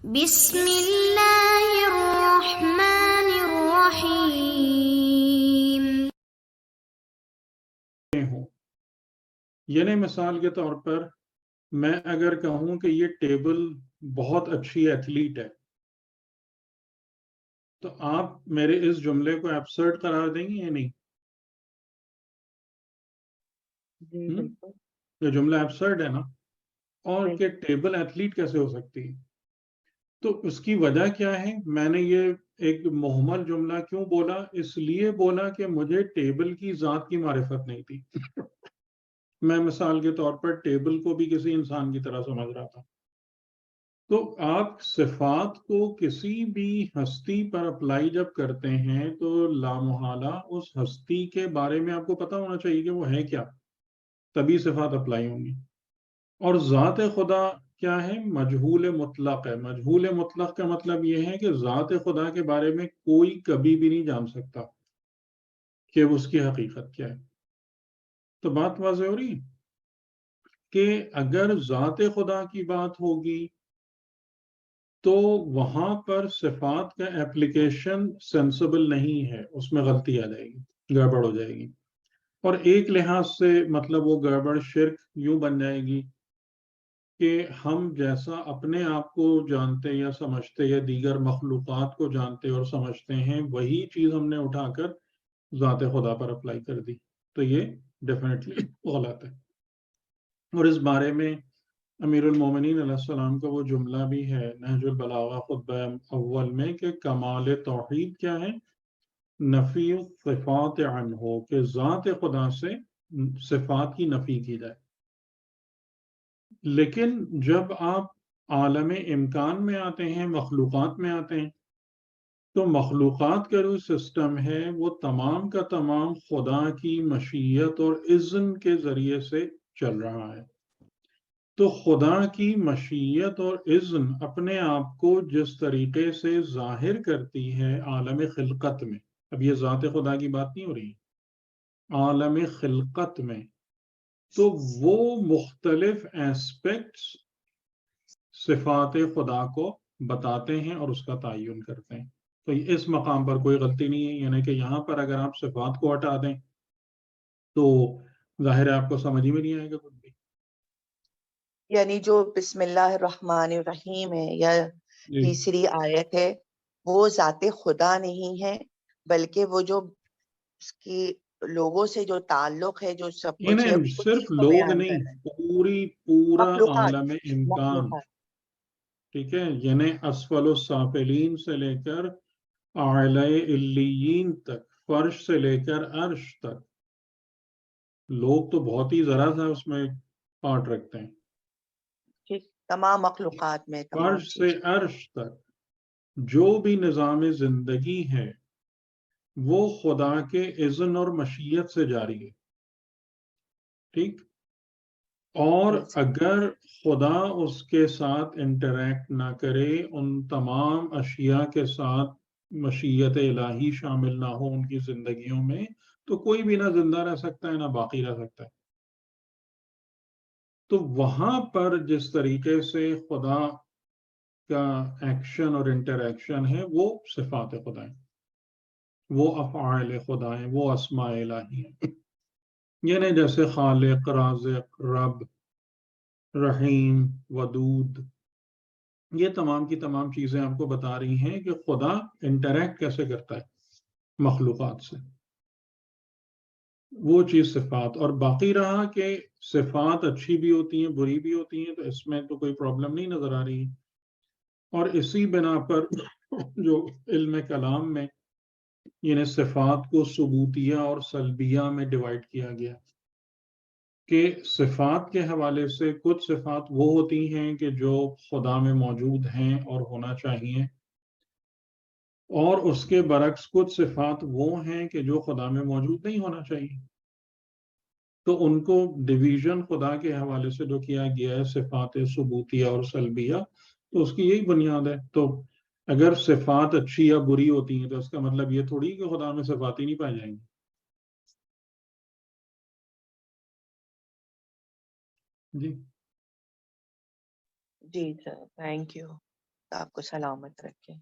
بسم اللہ الرحمن الرحیم. ہوں یعنی مثال کے طور پر میں اگر کہوں کہ یہ ٹیبل بہت اچھی ایتھلیٹ ہے تو آپ میرے اس جملے کو ایبسرڈ قرار دیں گے یا نہیں؟ جی بالکل. یہ جملہ ایبسرڈ ہے نا. اور بالکل. کہ ٹیبل ایتھلیٹ کیسے ہو سکتی ہے؟ تو اس کی وجہ کیا ہے؟ میں نے یہ ایک مہمل جملہ کیوں بولا؟ اس لیے بولا کہ مجھے ٹیبل کی ذات کی معرفت نہیں تھی. میں مثال کے طور پر ٹیبل کو بھی کسی انسان کی طرح سمجھ رہا تھا. تو آپ صفات کو کسی بھی ہستی پر اپلائی جب کرتے ہیں تو لامحالہ اس ہستی کے بارے میں آپ کو پتہ ہونا چاہیے کہ وہ ہے کیا، تبھی صفات اپلائی ہوں گی. اور ذات خدا کیا ہے؟ مجہول مطلق ہے. مجہول مطلق کا مطلب یہ ہے کہ ذات خدا کے بارے میں کوئی کبھی بھی نہیں جان سکتا کہ اس کی حقیقت کیا ہے. تو بات واضح ہو رہی ہے کہ اگر ذات خدا کی بات ہوگی تو وہاں پر صفات کا اپلیکیشن سینسبل نہیں ہے، اس میں غلطی آ جائے گی، گڑبڑ ہو جائے گی. اور ایک لحاظ سے مطلب وہ گڑبڑ شرک یوں بن جائے گی کہ ہم جیسا اپنے آپ کو جانتے یا سمجھتے یا دیگر مخلوقات کو جانتے اور سمجھتے ہیں وہی چیز ہم نے اٹھا کر ذات خدا پر اپلائی کر دی. تو یہ ڈیفینیٹلی غلط ہے. اور اس بارے میں امیر المومنین علیہ السلام کا وہ جملہ بھی ہے نہج البلاغہ خطبہ اول میں کہ کمال توحید کیا ہے؟ نفی صفات عنہ، کہ ذات خدا سے صفات کی نفی کی جائے. لیکن جب آپ عالم امکان میں آتے ہیں، مخلوقات میں آتے ہیں، تو مخلوقات کا جو سسٹم ہے وہ تمام کا تمام خدا کی مشیت اور اذن کے ذریعے سے چل رہا ہے. تو خدا کی مشیت اور اذن اپنے آپ کو جس طریقے سے ظاہر کرتی ہے عالم خلقت میں، اب یہ ذات خدا کی بات نہیں ہو رہی، عالم خلقت میں، تو وہ مختلف ایسپیکٹس صفات خدا کو بتاتے ہیں اور اس کا تعین کرتے ہیں. تو اس مقام پر کوئی غلطی نہیں ہے، یعنی کہ یہاں پر اگر آپ صفات کو ہٹا دیں تو ظاہر ہے آپ کو سمجھ ہی میں نہیں آئے گا کچھ بھی. یعنی جو بسم اللہ الرحمن الرحیم ہے یا جی تیسری آیت ہے وہ ذات خدا نہیں ہے بلکہ وہ جو اس کی لوگوں سے جو تعلق ہے جو سب کچھ ہے انہیں اسی صرف کو لوگ بیان کر نہیں، رہا ہے. پورا مخلوقات. عالم امکان، مخلوقات. ٹھیک ہے، یعنی اسفل السافلین سے لے کر اعلی علیین تک، فرش سے لے کر عرش تک. لوگ تو بہت ہی ذرا سا اس میں پارٹ رکھتے ہیں. ٹھیک. تمام مخلوقات میں تمام فرش سے چیز. عرش تک جو بھی نظام زندگی ہے وہ خدا کے اذن اور مشیت سے جاری ہے. ٹھیک. اور جی سر. اگر خدا اس کے ساتھ انٹریکٹ نہ کرے، ان تمام اشیاء کے ساتھ مشیت الہی شامل نہ ہو ان کی زندگیوں میں، تو کوئی بھی نہ زندہ رہ سکتا ہے نہ باقی رہ سکتا ہے. تو وہاں پر جس طریقے سے خدا کا ایکشن اور انٹریکشن ہے وہ صفات خدا ہیں، وہ افعال خدا ہیں، وہ اسماء الہی ہیں. یعنی جیسے خالق، رازق، رب، رحیم، ودود، یہ تمام کی تمام چیزیں آپ کو بتا رہی ہیں کہ خدا انٹریکٹ کیسے کرتا ہے مخلوقات سے. وہ چیز صفات. اور باقی رہا کہ صفات اچھی بھی ہوتی ہیں بری بھی ہوتی ہیں، تو اس میں تو کوئی پرابلم نہیں نظر آ رہی. اور اسی بنا پر جو علم کلام میں یعنی صفات کو ثبوتیہ اور سلبیہ میں ڈیوائڈ کیا گیا کہ صفات کے حوالے سے کچھ صفات وہ ہوتی ہیں کہ جو خدا میں موجود ہیں اور ہونا چاہیے، اور اس کے برعکس کچھ صفات وہ ہیں کہ جو خدا میں موجود نہیں ہونا چاہیے. تو ان کو ڈویژن خدا کے حوالے سے جو کیا گیا ہے صفات ثبوتیہ اور سلبیہ، تو اس کی یہی بنیاد ہے. تو اگر صفات اچھی یا بری ہوتی ہیں تو اس کا مطلب یہ تھوڑی کہ خدا میں صفات ہی نہیں پائی جائیں گی. جی جی سر. Thank you. آپ کو سلامت رکھے.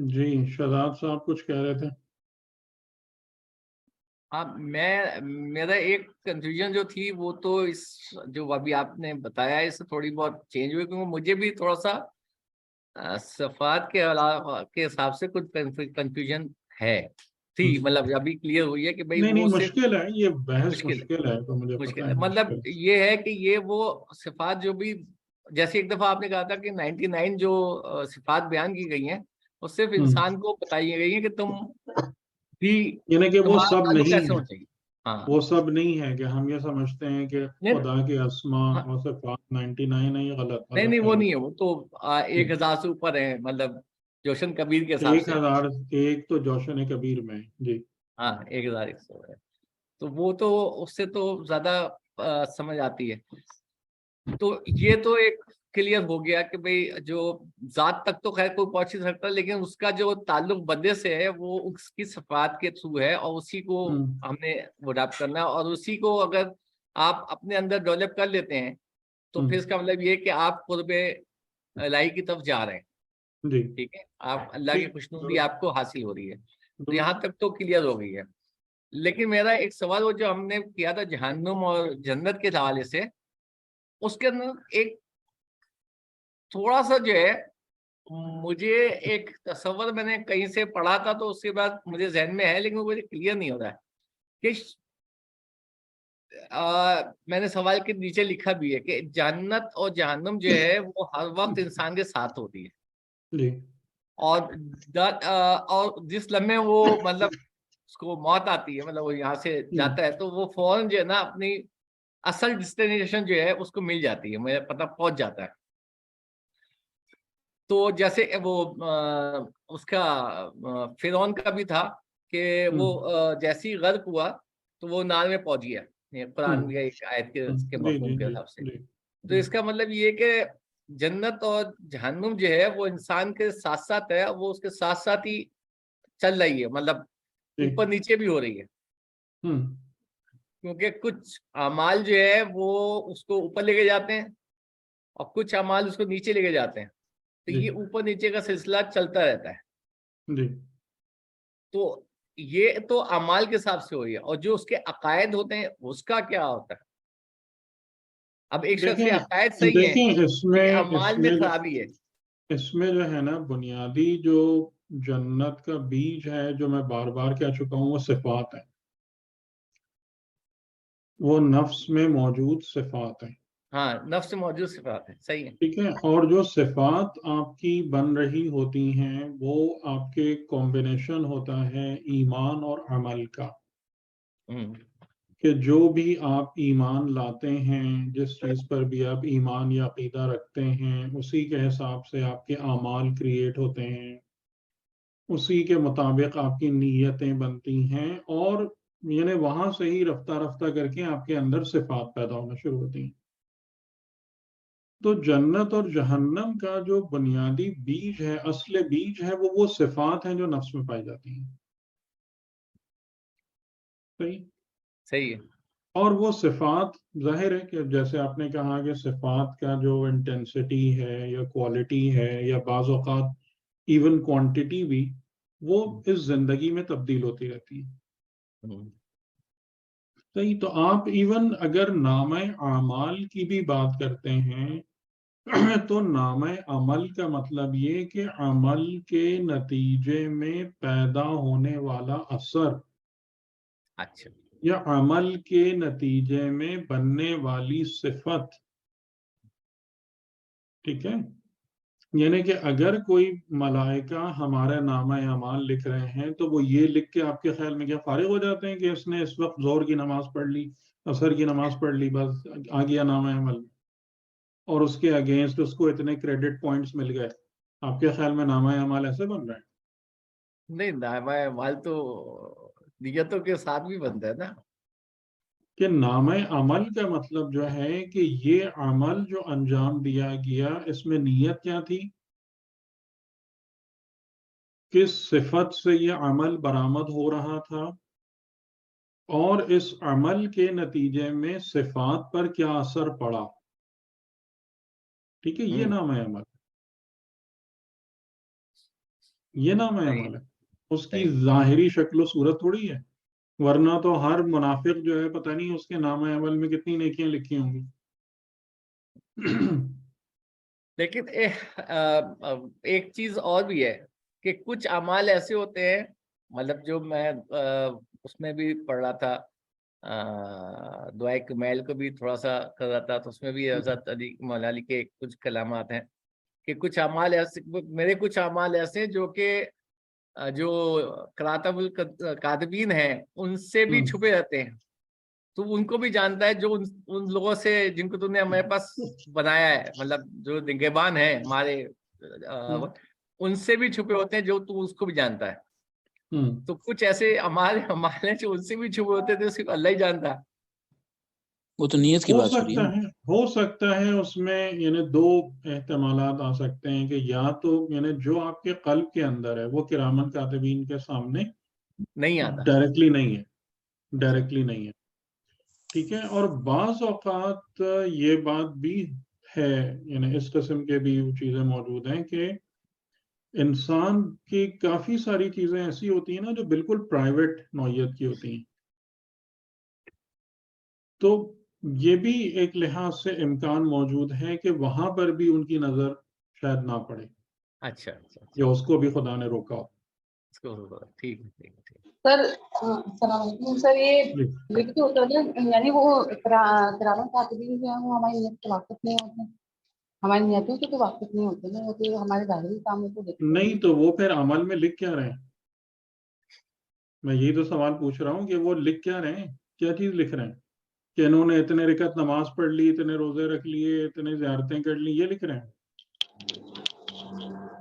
جی شہزاد صاحب کچھ کہہ رہے تھے. ہاں میرا ایک کنفیوژن جو تھی وہ تو اس جو ابھی آپ نے بتایا اس سے تھوڑی بہت چینج ہوئی، کیونکہ مجھے بھی تھوڑا سا صفات کے حساب سے کچھ کنفیوژن تھی، مطلب ابھی کلیئر ہوئی ہے کہ بھائی نہیں وہ صرف مشکل ہے، یہ بحث مشکل مشکل ہے تو مجھے پتا مشکل ہے ہے. مطلب مشکل. یہ ہے کہ یہ وہ صفات جو بھی، جیسے ایک دفعہ آپ نے کہا تھا کہ 99 جو صفات بیان کی گئی ہیں وہ صرف انسان کو بتائی گئی ہیں کہ تم بھی یعنی کہ وہ تمہارا سب تعلق نہیں ایسے ہے، ہونا چاہیے. ہاں وہ سب نہیں ہے کہ ہم یہ سمجھتے ہیں کہ نہیں خدا کے اسماء ہاں، اور صفات 99 ہے، یہ غلط نہیں وہ خیال نہیں ہے، وہ تو 1000 سے اوپر ہیں، مطلب جوشن کبیر کے حساب سے. 1001 تو جوشن کبیر میں. جی ہاں 1100 ہے، تو وہ تو اس سے تو زیادہ سمجھ آتی ہے. تو یہ تو ایک کلیئر ہو گیا کہ بھئی جو ذات تک تو خیر کوئی پہنچ نہیں سکتا، لیکن اس کا جو تعلق بندے سے ہے وہ اس کی صفات کے تھرو ہے، اور اسی کو ہم نے وہ اڈاپٹ کرنا ہے، اور اسی کو اگر آپ اپنے اندر ڈیولپ کر لیتے ہیں تو پھر اس کا مطلب یہ کہ آپ قرب الہی کی طرف جا رہے ہیں. جی ٹھیک ہے، آپ اللہ کی خوشنودی آپ کو حاصل ہو رہی ہے. تو یہاں تک تو کلیئر ہو گئی ہے. لیکن میرا ایک سوال وہ جو ہم نے کیا تھا جہنم اور جنت کے حوالے سے، اس کے اندر ایک تھوڑا سا جو ہے مجھے ایک تصور میں نے کہیں سے پڑھا تھا تو اس کے بعد مجھے ذہن میں ہے، لیکن وہ مجھے کلیئر نہیں ہو رہا ہے کہ میں نے سوال کے نیچے لکھا بھی ہے کہ جنت اور جہنم جو ہے وہ ہر وقت انسان کے ساتھ ہوتی ہے، جی اور جس لمحے وہ مطلب اس کو موت آتی ہے، مطلب وہ یہاں سے جاتا ہے تو وہ فوراً جو ہے نا اپنی اصل ڈیسٹینیشن جو ہے اس کو مل جاتی ہے، مجھے پتہ پہنچ جاتا ہے. تو جیسے وہ اس کا فرعون کا بھی تھا کہ وہ جیسی غرق ہوا تو وہ نار میں پہنچ گیا، قرآن کی ایک آیت کے مفہوم کے حساب سے. تو اس کا مطلب یہ کہ جنت اور جہنم جو ہے وہ انسان کے ساتھ ساتھ ہے، وہ اس کے ساتھ ساتھ ہی چل رہی ہے، مطلب اوپر نیچے بھی ہو رہی ہے، کیونکہ کچھ اعمال جو ہے وہ اس کو اوپر لے کے جاتے ہیں اور کچھ اعمال اس کو نیچے لے کے جاتے ہیں. تو یہ اوپر نیچے کا سلسلہ چلتا رہتا ہے. جی تو یہ تو اعمال کے حساب سے ہوئی ہے، اور جو اس کے عقائد ہوتے ہیں اس کا کیا ہوتا ہے؟ اب ایک شخص کے عقائد صحیح ہیں لیکن اعمال میں خرابی ہے. اس میں جو ہے نا بنیادی جو جنت کا بیج ہے، جو میں بار بار کہہ چکا ہوں، وہ صفات ہے، وہ نفس میں موجود صفات ہیں. ہاں نفس سے موجود صفات ہیں، صحیح ہے. ٹھیک ہے، اور جو صفات آپ کی بن رہی ہوتی ہیں وہ آپ کے کمبینیشن ہوتا ہے ایمان اور عمل کا، کہ جو بھی آپ ایمان لاتے ہیں، جس چیز پر بھی آپ ایمان یا عقیدہ رکھتے ہیں، اسی کے حساب سے آپ کے اعمال کریٹ ہوتے ہیں، اسی کے مطابق آپ کی نیتیں بنتی ہیں، اور یعنی وہاں سے ہی رفتہ رفتہ کر کے آپ کے اندر صفات پیدا ہونا شروع ہوتی ہیں. تو جنت اور جہنم کا جو بنیادی بیج ہے، اصل بیج ہے، وہ صفات ہیں جو نفس میں پائی جاتی ہیں. صحیح ہے. اور وہ صفات ظاہر ہے کہ جیسے آپ نے کہا کہ صفات کا جو انٹینسٹی ہے یا کوالٹی ہے یا بعض اوقات ایون کوانٹٹی بھی، وہ اس زندگی میں تبدیل ہوتی رہتی ہے. صحیح. تو آپ ایون اگر نامہ اعمال کی بھی بات کرتے ہیں تو نامہ عمل کا مطلب یہ کہ عمل کے نتیجے میں پیدا ہونے والا اثر، اچھا، یا عمل کے نتیجے میں بننے والی صفت. ٹھیک ہے، یعنی کہ اگر کوئی ملائکہ ہمارے نامہ اعمال لکھ رہے ہیں تو وہ یہ لکھ کے آپ کے خیال میں کیا فارغ ہو جاتے ہیں کہ اس نے اس وقت ظہر کی نماز پڑھ لی، عصر کی نماز پڑھ لی، بس آ گیا نامہ عمل، اور اس کے اگینسٹ اس کو اتنے کریڈٹ پوائنٹس مل گئے؟ آپ کے خیال میں نامہ اعمال ایسے بن رہے ہیں؟ نہیں، نامہ اعمال تو نیتوں کے ساتھ بھی بنتا ہے نا. کہ نامہ عمل کا مطلب جو ہے کہ یہ عمل جو انجام دیا گیا، اس میں نیت کیا تھی، کس صفت سے یہ عمل برآمد ہو رہا تھا، اور اس عمل کے نتیجے میں صفات پر کیا اثر پڑا. ٹھیک ہے, یہ نام ہے عمل, یہ نام ہے عمل ہے, اس کی ظاہری شکل و صورت تھوڑی ہے, ورنہ تو ہر منافق جو ہے پتہ نہیں اس کے نام عمل میں کتنی نیکیاں لکھی ہوں گی. لیکن ایک چیز اور بھی ہے کہ کچھ اعمال ایسے ہوتے ہیں, مطلب جو میں اس میں بھی پڑھ رہا تھا, دعائے کمیل کو بھی تھوڑا سا کر رہا تھا, تو اس میں بھی حضرت علی مولا علی کے کچھ کلامات ہیں کہ کچھ اعمال ایسے, میرے کچھ اعمال ایسے جو کہ جو کاتب الکاتبین ہیں ان سے بھی چھپے رہتے ہیں, تو ان کو بھی جانتا ہے, جو ان لوگوں سے جن کو تم نے ہمارے پاس بنایا ہے, مطلب جو نگہبان ہیں ہمارے, ان سے بھی چھپے ہوتے ہیں جو تو اس کو بھی جانتا ہے. تو کچھ ایسے ہمارے جو ان سے بھی چھپے ہوتے تھے صرف اللہ ہی جانتا ہے. وہ تو نیت کی بات ہو سکتا ہے اس میں یعنی دو احتمالات آ سکتے ہیں کہ یا تو یعنی جو آپ کے قلب کے اندر ہے وہ کرامن کاتبین کے سامنے نہیں آتا, ڈائریکٹلی نہیں ہے, ٹھیک ہے. اور بعض اوقات یہ بات بھی ہے, یعنی اس قسم کے بھی چیزیں موجود ہیں کہ انسان کی کافی ساری چیزیں ایسی ہوتی ہیں نا جو بالکل پرائیویٹ نوعیت کی ہوتی ہیں, تو یہ بھی ایک لحاظ سے امکان موجود ہے کہ وہاں پر بھی ان کی نظر شاید نہ پڑے. اچھا یا اس کو بھی خدا نے روکا ہو. ٹھیک. سر السلام علیکم سر, یہ تو ہوتا ہے یعنی وہ کرامن کاتبین جو ہیں وہ ہماری نیت سے واقف نہیں ہوتے, ہماری نیتوں سے تو واقف نہیں ہوتے نا, وہ تو ہمارے ظاہری کاموں کو دیکھتے نہیں تو وہ پھر عمل میں لکھ کیا رہے ہیں؟ میں یہی تو سوال پوچھ رہا ہوں کہ وہ لکھ کیا رہے ہیں, کیا چیز لکھ رہے ہیں کہ انہوں نے اتنے رکعت نماز پڑھ لی, اتنے روزے رکھ لیے, اتنے زیارتیں کر لی, یہ لکھ رہے ہیں؟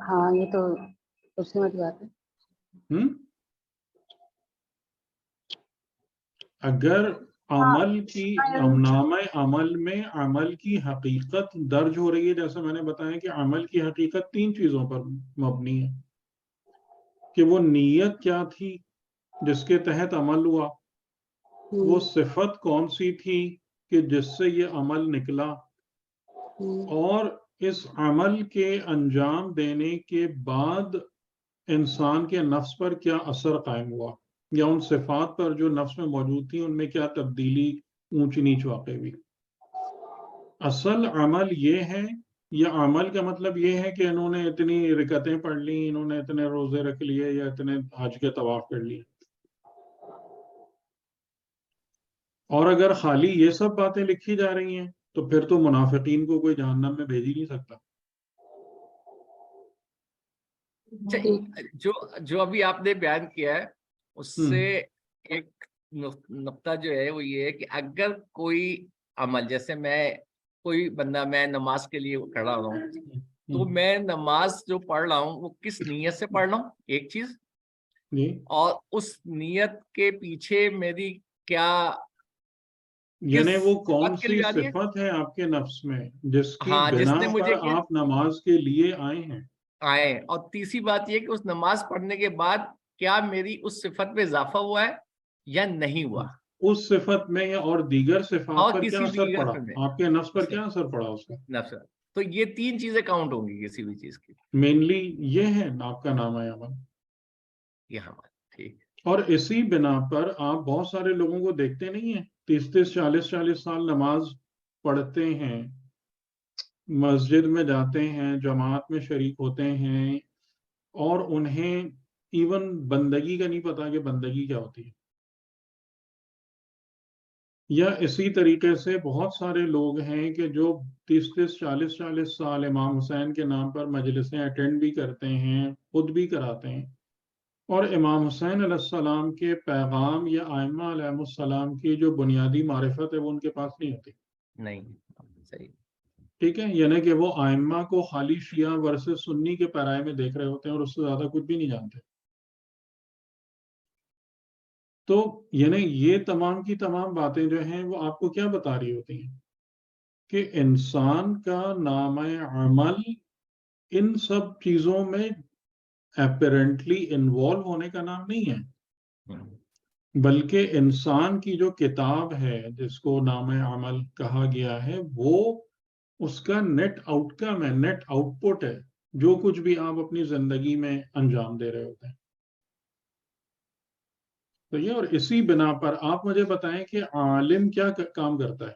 ہاں یہ تو اس میں بات ہے. اگر عمل کی نامہ عمل میں عمل کی حقیقت درج ہو رہی ہے, جیسے میں نے بتایا کہ عمل کی حقیقت 3 چیزوں پر مبنی ہے کہ وہ نیت کیا تھی جس کے تحت عمل ہوا, وہ صفت کون سی تھی کہ جس سے یہ عمل نکلا, اور اس عمل کے انجام دینے کے بعد انسان کے نفس پر کیا اثر قائم ہوا, یا ان صفات پر جو نفس میں موجود تھیں ان میں کیا تبدیلی اونچ نیچ واقع ہوئی. اصل عمل یہ ہے, یا عمل کا مطلب یہ ہے کہ انہوں نے اتنی رکعتیں پڑھ لی, انہوں نے اتنے روزے رکھ لیے, یا اتنے حج کے طواف کر لیے. اور اگر خالی یہ سب باتیں لکھی جا رہی ہیں تو پھر تو منافقین کو کوئی جہنم میں بھیج ہی نہیں سکتا. جو ابھی آپ نے بیان کیا ہے اس سے ایک نقطہ جو ہے وہ یہ ہے کہ اگر کوئی عمل, جیسے کوئی بندہ میں نماز کے لیے کھڑا رہا ہوں, تو میں نماز جو پڑھ رہا ہوں وہ کس نیت سے پڑھ رہا ہوں, ایک چیز, اور اس نیت کے پیچھے میری کیا, یعنی وہ کون سی صفت ہے آپ کے نفس میں جس کی بنا پر آپ نماز کے لیے آئے, اور تیسری بات یہ کہ اس نماز پڑھنے کے بعد کیا میری اس صفت میں اضافہ ہوا ہے یا نہیں ہوا, اس صفت میں اور دیگر صفات پر کیا اثر پڑا, آپ کے نفس پر کیا اثر پڑا اس کا نفس. تو یہ 3 چیزیں کاؤنٹ ہوں گی کسی بھی چیز کی. مینلی یہ ہے آپ کا نام ہے عمل. یہ ٹھیک. اور اسی بنا پر آپ بہت سارے لوگوں کو دیکھتے نہیں ہیں 30-40 سال نماز پڑھتے ہیں, مسجد میں جاتے ہیں, جماعت میں شریک ہوتے ہیں, اور انہیں ایون بندگی کا نہیں پتا کہ بندگی کیا ہوتی ہے. یا اسی طریقے سے بہت سارے لوگ ہیں کہ جو 30-40 سال امام حسین کے نام پر مجلسیں اٹینڈ بھی کرتے ہیں, خود بھی کراتے ہیں, اور امام حسین علیہ السلام کے پیغام یا ائمہ علیہ السلام کی جو بنیادی معرفت ہے وہ ان کے پاس نہیں ہوتی. نہیں, صحیح. ٹھیک ہے, یعنی کہ وہ ائمہ کو خالی شیعہ ورسز سنی کے پیرائے میں دیکھ رہے ہوتے ہیں اور اس سے زیادہ کچھ بھی نہیں جانتے. تو یعنی یہ تمام کی تمام باتیں جو ہیں وہ آپ کو کیا بتا رہی ہوتی ہیں کہ انسان کا نام عمل ان سب چیزوں میں اپیرنٹلی انوالو ہونے کا نام نہیں ہے, بلکہ انسان کی جو کتاب ہے جس کو نام عمل کہا گیا ہے وہ اس کا نیٹ آؤٹ کم ہے، نیٹ آؤٹ پٹ ہے جو کچھ بھی آپ اپنی زندگی میں انجام دے رہے ہوتے ہیں. تو یہ، اور اسی بنا پر آپ مجھے بتائیں کہ عالم کیا کام کرتا ہے؟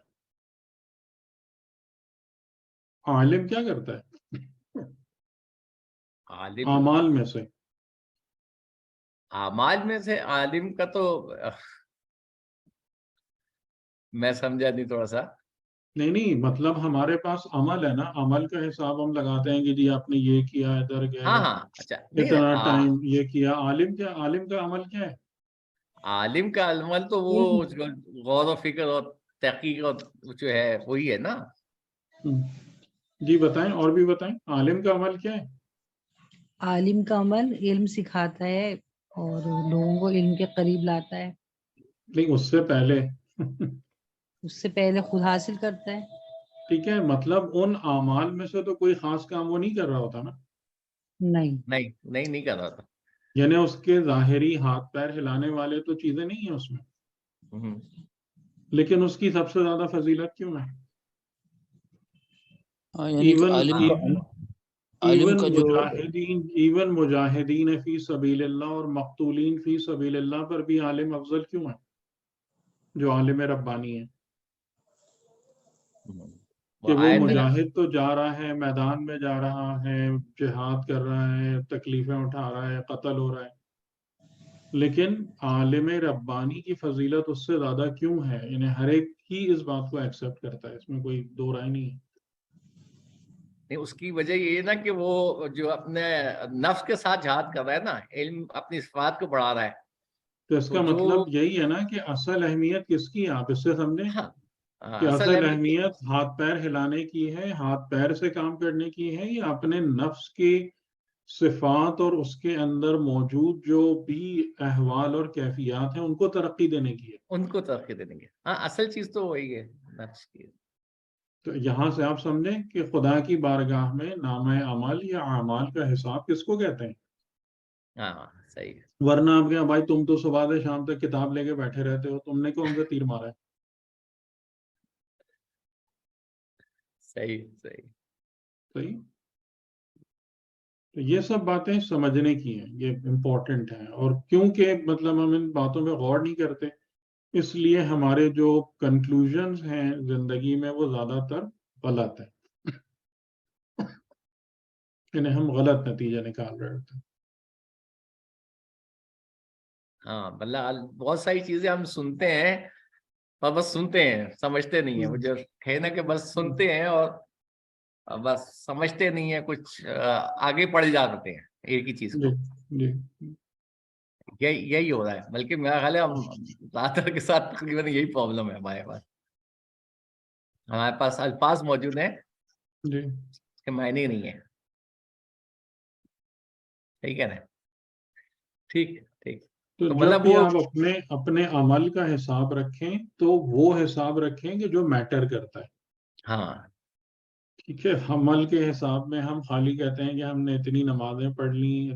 عالم کیا کرتا ہے عالم اعمال میں سے؟ اعمال میں سے عالم کا تو میں سمجھا نہیں تھوڑا سا. نہیں مطلب ہمارے پاس عمل ہے نا، عمل کا حساب ہم لگاتے ہیں کہ جی آپ نے یہ کیا، ادھر ہاں گئے، ہاں اچھا نہیں اتنا ٹائم یہ کیا. عالم کیا، عالم کا عمل کیا ہے؟ عالم کا عمل تو وہ جو غور و فکر اور تحقیق اور جو ہے وہی ہے نا. جی بتائیں، اور بھی بتائیں، عالم کا عمل کیا ہے؟ عالم کا عمل علم سکھاتا ہے اور لوگوں کو علم کے قریب لاتا ہے. نہیں، اس سے پہلے اس سے پہلے خود حاصل کرتا ہے. ٹھیک ہے، مطلب ان اعمال میں سے تو کوئی خاص کام وہ نہیں کر رہا ہوتا نا. نہیں نہیں کر رہا تھا. یعنی اس کے ظاہری ہاتھ پیر ہلانے والے تو چیزیں نہیں ہیں اس میں، لیکن اس کی سب سے زیادہ فضیلت کیوں ہے؟ یعنی کہ عالم کا جو ایون مجاہدین فی سبیل اللہ اور مقتولین فی سبیل اللہ پر بھی عالم افضل کیوں ہے، جو عالم ربانی ہے؟ کہ وہ مجاہد تو جا رہا ہے، میدان میں جا رہا ہے، جہاد کر رہا ہے، تکلیفیں اٹھا رہا ہے، قتل ہو رہا ہے، لیکن عالم ربانی کی فضیلت اس سے زیادہ کیوں ہے؟ یعنی ہر ایک ہی اس بات کو ایکسیپٹ کرتا ہے، اس میں کوئی دو رائے نہیں ہے. نہیں، اس کی وجہ یہ ہے نا کہ وہ جو اپنے نفس کے ساتھ جہاد کر رہا ہے نا، علم اپنی صفات کو بڑھا رہا ہے. تو اس کا مطلب یہی ہے نا کہ اصل اہمیت کس کی ہے؟ آپ اس سے سمجھیں کہ اصل اہمیت ہاتھ پیر ہلانے کی ہے، ہاتھ پیر سے کام کرنے کی ہے، یا اپنے نفس کی صفات اور اس کے اندر موجود جو بھی احوال اور کیفیات ہیں ان کو ترقی دینے کی ہے؟ ان کو ترقی دینے کی. ہاں، اصل چیز تو وہی ہے نفس کی. تو یہاں سے آپ سمجھیں کہ خدا کی بارگاہ میں نامہ عمل یا اعمال کا حساب کس کو کہتے ہیں. ہاں صحیح ہے. ورنہ آپ کیا بھائی، تم تو صبح سے شام تک کتاب لے کے بیٹھے رہتے ہو، تم نے کون سا تیر مارا ہے؟ صحیح. صحیح. تو یہ سب باتیں سمجھنے کی ہیں، یہ امپورٹنٹ ہیں، اور کیونکہ مطلب ہم ان باتوں پہ غور نہیں کرتے، اس لیے ہمارے جو کنکلوژنز ہیں زندگی میں وہ زیادہ تر غلط ہیں، انہیں ہم غلط نتیجے نکال رہے ہوتے ہیں. ہاں مطلب بہت ساری چیزیں ہم سنتے ہیں اور بس سنتے ہیں، سمجھتے نہیں ہیں. وہ جو ہے نا کہ بس سنتے ہیں اور بس سمجھتے نہیں ہیں، کچھ آگے پڑھ جاتے ہیں ایک ہی چیز کو. جی یہی ہو رہا ہے. بلکہ میرا خیال ہے ہم زیادہ تر کے ساتھ تقریباً یہی پرابلم ہے ہمارے پاس الفاظ موجود ہیں جی کہ معنی نہیں ہے. ٹھیک ہے نا؟ ٹھیک. تو جب مطلب بھی وہ آپ اپنے عمل کا حساب رکھیں تو وہ حساب رکھیں کہ جو میٹر کرتا ہے. ہاں ٹھیک ہے، عمل کے حساب میں ہم خالی کہتے ہیں کہ ہم نے اتنی نمازیں پڑھ لیں،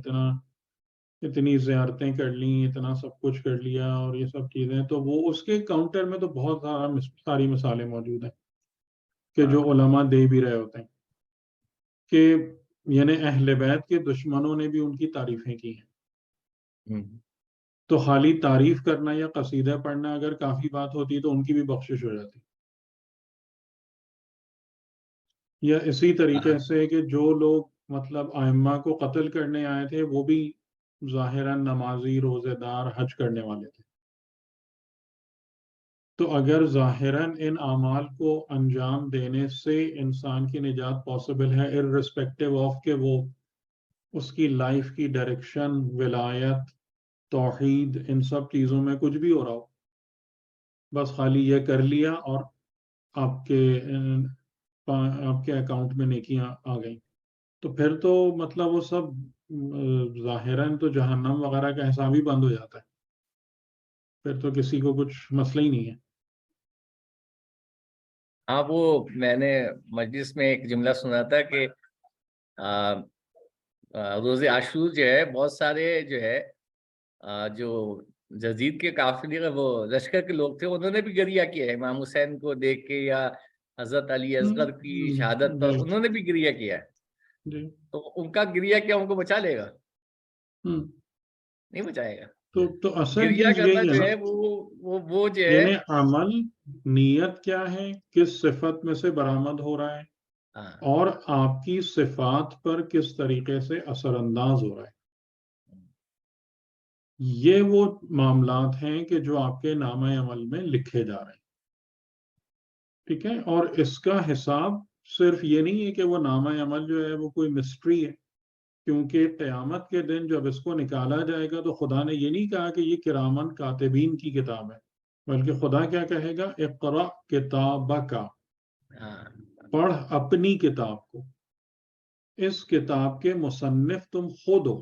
اتنی زیارتیں کر لیں، اتنا سب کچھ کر لیا اور یہ سب چیزیں، تو وہ اس کے کاؤنٹر میں تو بہت ساری مثالیں موجود ہیں کہ جو علماء دے بھی رہے ہوتے ہیں کہ یعنی اہل بیت کے دشمنوں نے بھی ان کی تعریفیں کی ہیں. تو خالی تعریف کرنا یا قصیدہ پڑھنا اگر کافی بات ہوتی تو ان کی بھی بخشش ہو جاتی. یا اسی طریقے سے کہ جو لوگ مطلب ائمہ کو قتل کرنے آئے تھے وہ بھی ظاہراً نمازی، روزے دار، حج کرنے والے تھے. تو اگر ظاہراً ان اعمال کو انجام دینے سے انسان کی نجات پاسبل ہے، اررسپیکٹیو آف کہ وہ اس کی لائف کی ڈائریکشن، ولایت، توحید، ان سب چیزوں میں کچھ بھی ہو رہا ہو، بس خالی یہ کر لیا اور آپ کے اکاؤنٹ میں نیکیاں آ گئیں، تو پھر تو مطلب وہ سب ظاہراً تو جہنم وغیرہ کا حساب ہی بند ہو جاتا ہے، پھر تو کسی کو کچھ مسئلہ ہی نہیں ہے. ہاں، وہ میں نے مجلس میں ایک جملہ سنا تھا کہ روز عاشور جو ہے بہت سارے جو ہے جو یزید کے قافلے وہ لشکر کے لوگ تھے، انہوں نے بھی گریہ کیا ہے امام حسین کو دیکھ کے یا حضرت علی اصغر کی شہادت پر انہوں نے بھی گریہ کیا ہے، جی تو ان کا گریہ کیا ان کو بچا لے گا؟ ہم، نہیں بچائے گا. تو اصل گریہ چیز کرنا یہی ہے جو نا، ہے وہ جو ہے یعنی عمل نیت کیا ہے، کس صفت میں سے برآمد ہو رہا ہے، ہاں اور آپ کی صفات پر کس طریقے سے اثر انداز ہو رہا ہے. یہ وہ معاملات ہیں کہ جو آپ کے نامہ عمل میں لکھے جا رہے ہیں. ٹھیک ہے، اور اس کا حساب صرف یہ نہیں ہے کہ وہ نامہ عمل جو ہے وہ کوئی مسٹری ہے، کیونکہ قیامت کے دن جب اس کو نکالا جائے گا تو خدا نے یہ نہیں کہا کہ یہ کرامن کاتبین کی کتاب ہے، بلکہ خدا کیا کہے گا، اقرأ کتابک، ہاں پڑھ اپنی کتاب کو، اس کتاب کے مصنف تم خود ہو.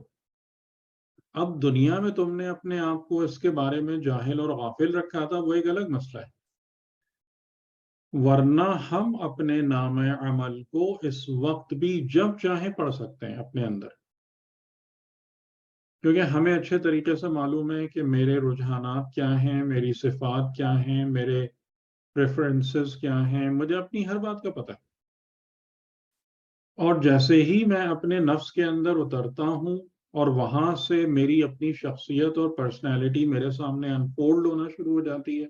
اب دنیا میں تم نے اپنے آپ کو اس کے بارے میں جاہل اور غافل رکھا تھا، وہ ایک الگ مسئلہ ہے، ورنہ ہم اپنے نامہ عمل کو اس وقت بھی جب چاہیں پڑھ سکتے ہیں اپنے اندر، کیونکہ ہمیں اچھے طریقے سے معلوم ہے کہ میرے رجحانات کیا ہیں، میری صفات کیا ہیں، میرے پریفرنسز کیا ہیں، مجھے اپنی ہر بات کا پتہ ہے. اور جیسے ہی میں اپنے نفس کے اندر اترتا ہوں اور وہاں سے میری اپنی شخصیت اور پرسنالٹی میرے سامنے انفولڈ ہونا شروع ہو جاتی ہے،